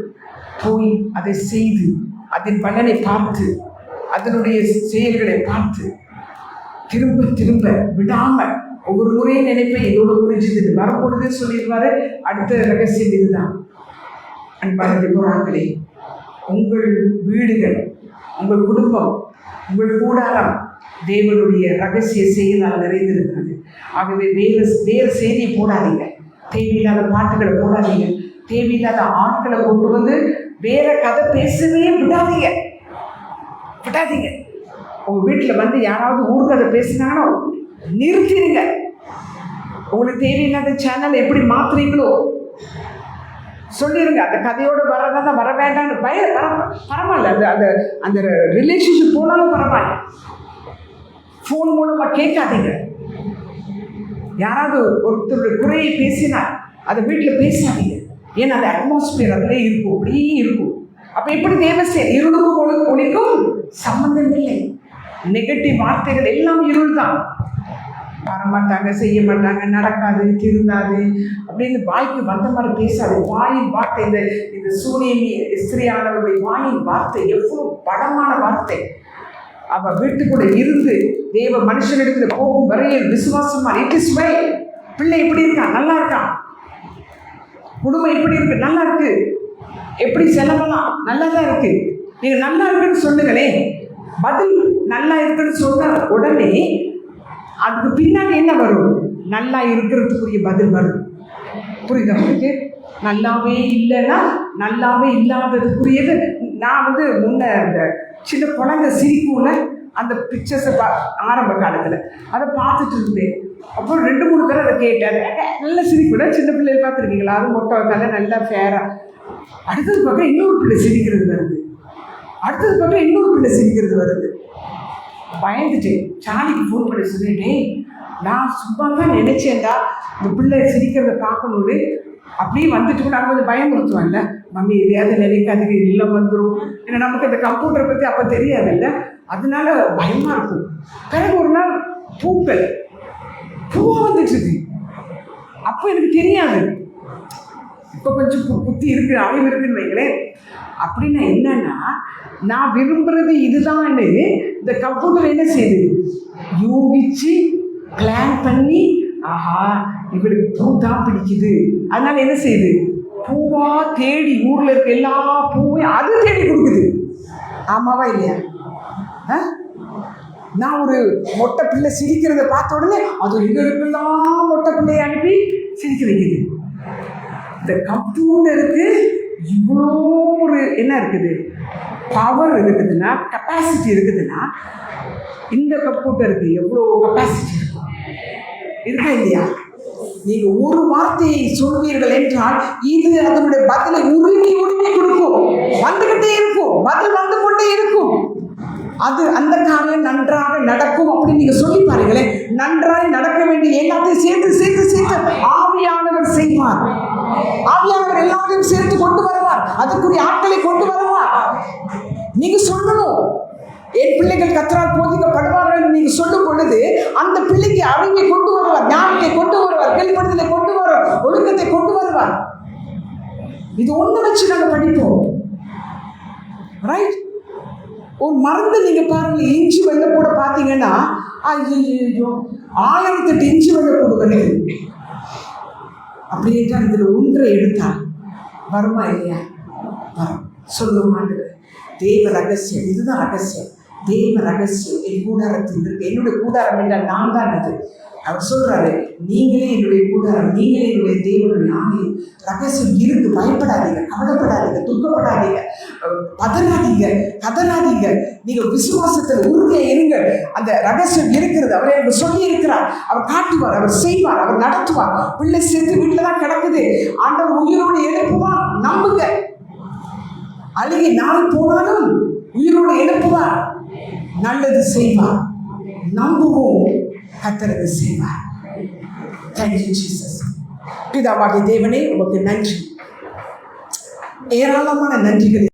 போய் அதை செய்து அதன் பலனை பார்த்து அதனுடைய செயல்களை பார்த்து திரும்ப விடாமல் ஒவ்வொரு முறையும் நினைப்பேன், என்னோட புரிஞ்சுது வரப்பொழுதே சொல்லிடுவாரு. அடுத்த ரகசியம் இதுதான். அன்பான போராங்களே, உங்கள் வீடுகள், உங்கள் குடும்பம், உங்கள் கூடாரம் தேவனுடைய ரகசிய செயலால் நிறைந்திருக்கிறது. ஆகவே வேறு செய்தியை போடாதீங்க, தேவையில்லாத பாட்டுகளை போடாதீங்க, தேவையில்லாத ஆட்களை கொண்டு வந்து வேற கதை பேசவே விடாதீங்க. உங்க வீட்டில் வந்து யாராவது ஊர்கதை பேசினாங்கன்னா நிறுத்திடுங்க. உங்களுக்கு தேவையில்லாத சேனல் எப்படி மாத்துறீங்களோ சொல்லிடுங்க. அந்த கதையோட வரதான் வர வேண்டாம்னு பரவாயில்ல. அந்த அந்த ரிலேஷன்ஷிப் போனாலும் பரவாயில்ல. ஃபோன் மூலமா கேட்காதீங்க. யாராவது ஒருத்தருடைய குறையை பேசினா அதை வீட்டில் பேசாதீங்க. ஏன்னா அந்த அட்மாஸ்பியர் அதிலே இருக்கும், அப்படியே இருக்கும். அப்போ எப்படி தேவசே இருளுக்கும் ஒளிக்கும் சம்பந்தம் இல்லை. நெகட்டிவ் வார்த்தைகள் எல்லாம் இருள் தான். வரமாட்டாங்க, செய்ய மாட்டாங்க, நடக்காது, திருந்தாது அப்படின்னு வாய்க்கு வந்த மாதிரி பேசாது. வாயின் வார்த்தை, இந்த சூனியமி ஸ்திரியானவருடைய வாயின் வார்த்தை எவ்வளோ பலமான வார்த்தை. அவ வீட்டுக்குள்ள இருந்து தேவ மனுஷனிடத்துல போகும் வரையில் விசுவாசமா இட் இஸ் வை. பிள்ளை எப்படி இருக்கான்? நல்லா இருக்கான். குடும்பம் எப்படி இருக்கு? நல்லா இருக்கு. எப்படி செலவெல்லாம் நல்லா தான் இருக்கு. நீங்க நல்லா இருக்குன்னு சொல்லுங்களே. பதில் நல்லா இருக்குன்னு சொன்ன உடனே அதுக்கு பின்னாடி என்ன வரும்? நல்லா இருக்கிறதுக்குரிய பதில் வரும். புரியுதா உங்களுக்கு? நல்லாவே இல்லைன்னா நல்லாவே இல்லாததுக்குரியது. நான் வந்து முன்ன அந்த சின்ன குழந்தை சிரிக்கும்ல, அந்த பிக்சர்ஸை ஆரம்ப காலத்தில் அதை பார்த்துட்டு இருந்தேன். அப்புறம் 2-3 தடவை அதை கேட்டேன். நல்ல சிரிப்புல சின்ன பிள்ளைகள் பார்த்துருக்கீங்களா? அது மொட்டை வைக்காத நல்லா ஃபேராக. அடுத்தது பக்கம் இன்னொரு பிள்ளை சிரிக்கிறது வருது. அடுத்தது பக்கம் இன்னொரு பிள்ளை சிரிக்கிறது வருது. பயந்துட்டேன். சாலிக்கு ஃபோன் பண்ணி சொல்லிட்டேன், நான் சும்மா தான் நினைச்சேன்டா இந்த பிள்ளை சிரிக்கிறத பார்க்கணுன்னு. அப்படியே வந்துட்டு கூட அவங்க கொஞ்சம் பயமுறுத்துவாங்கல்ல, மம்மி எதையாவது நினைக்காதுக்கு இல்லை வந்துடும். ஏன்னா நமக்கு அந்த கம்ப்யூட்டரை பற்றி அப்போ தெரியாது இல்லை, அதனால பயமாக இருக்கும். பிறகு ஒரு நாள் பூவாக வந்துட்டு இருக்கு. அப்போ எனக்கு தெரியாது. இப்போ கொஞ்சம் புத்தி இருக்கு, அறிவு இருக்குன்னு வைங்களேன். அப்படின்னா என்னன்னா, நான் விரும்புறது இதுதான்னு இந்த கம்ப்யூட்டர் என்ன செய்யுது? யூகிச்சு பிளான் பண்ணி, ஆஹா இவளுக்கு பூ தான் பிடிக்குது, அதனால என்ன செய்யுது? பூவா தேடி ஊர்ல இருக்க எல்லா பூவையும் அது தேடி கொடுக்குது. ஆமாவா இல்லையா? நான் ஒரு மொட்டை பிள்ளை சிரிக்கிறத பார்த்த உடனே அது எங்களுக்கெல்லாம் மொட்டை பிள்ளையை அனுப்பி சிரிக்க வைக்குது. இந்த கம்ப்யூட்டருக்கு இவ்வளோ ஒரு என்ன இருக்குது? பவர் இருக்குதுன்னா, கெப்பாசிட்டி இருக்குதுன்னா, இந்த கம்ப்யூட்டருக்கு எவ்வளோ கெப்பாசிட்டி இருக்கும்? இருக்கா இல்லையா? நீங்க ஒரு வார்த்தையை சொல்வீர்கள் என்றால் இது அதனுடைய பதிலை உருவி கொடுக்கும். வந்துகிட்டே இருக்கும், பதில் வந்து கொண்டே இருக்கும். அது அந்த காரியம் நன்றாக நடக்கும் அப்படின்னு நீங்க சொல்லி பாருங்களேன். நன்றாய் நடக்க வேண்டிய எல்லாத்தையும் சேர்த்து ஆவியானவர் செய்வார். ஆவியானவர் எல்லாத்தையும் சேர்த்து கொண்டு வருவார். அதுக்குரிய ஆட்களை கொண்டு வருவார். நீங்க சொல்லணும், என் பிள்ளைகள் கர்த்தரால் போதிக்கப்படுவார்கள் நீங்க சொல்லும் பொழுது அந்த பிள்ளைக்கு அறிவை கொண்டு வருவார், ஞானத்தை கொண்டு வருவார், கீழ்ப்படுதலை கொண்டு வருவார், ஒழுக்கத்தை கொண்டு வருவார். இது ஒண்ணு வச்சு நாங்க படிப்போம். ரைட்? ஒரு மருந்து நீங்க பாருங்க, இஞ்சி வெள்ளை கூட பாத்தீங்கன்னா ஐயோ 1008 இஞ்சி வெள்ளை கூட வருது. அப்படியே தான் இதுல ஒன்றை எடுத்தா வருமா இல்லையா? வரும். சொல்லுவோம் ஆண்டவரே, தேவ ரகசியம் இதுதான் ரகசியம். தேவ ரகசியம் என் கூடாரத்தில் இருக்கு. என்னுடைய கூடாரம் என்றால் நான் தான் அது. அவர் சொல்றாரு, நீங்களே என்னுடைய கூடாரம், நீங்களே என்னுடைய தேவனுடைய ஆலயம். ரகசியம் இருக்கு. பயப்படாதீங்க, கவலைப்படாதீங்க, துக்கப்படாதீங்க, பதறாதீங்க, கதறாதீங்க. நீங்க விசுவாசத்தில் உறுதியா இருங்க. அந்த ரகசியம் இருக்கிறது. அவர் எனக்கு சொல்லி இருக்கிறார். அவர் காட்டுவார், அவர் செய்வார், அவர் நடத்துவார். பிள்ளை சேர்த்து வீட்டில் தான் கிடக்குது, ஆண்டவர் உயிரோடு எழுப்புவார். நம்புங்க. அழுகி நாள் போனாலும் உயிரோடு எழுப்புவார், நல்லது செய்வார். நம்புவோம், கர்த்தரது செய்வார். Thank you Jesus. பிதாவாகிய தேவனே உமக்கு நன்றி, ஏராளமான நன்றிகள்.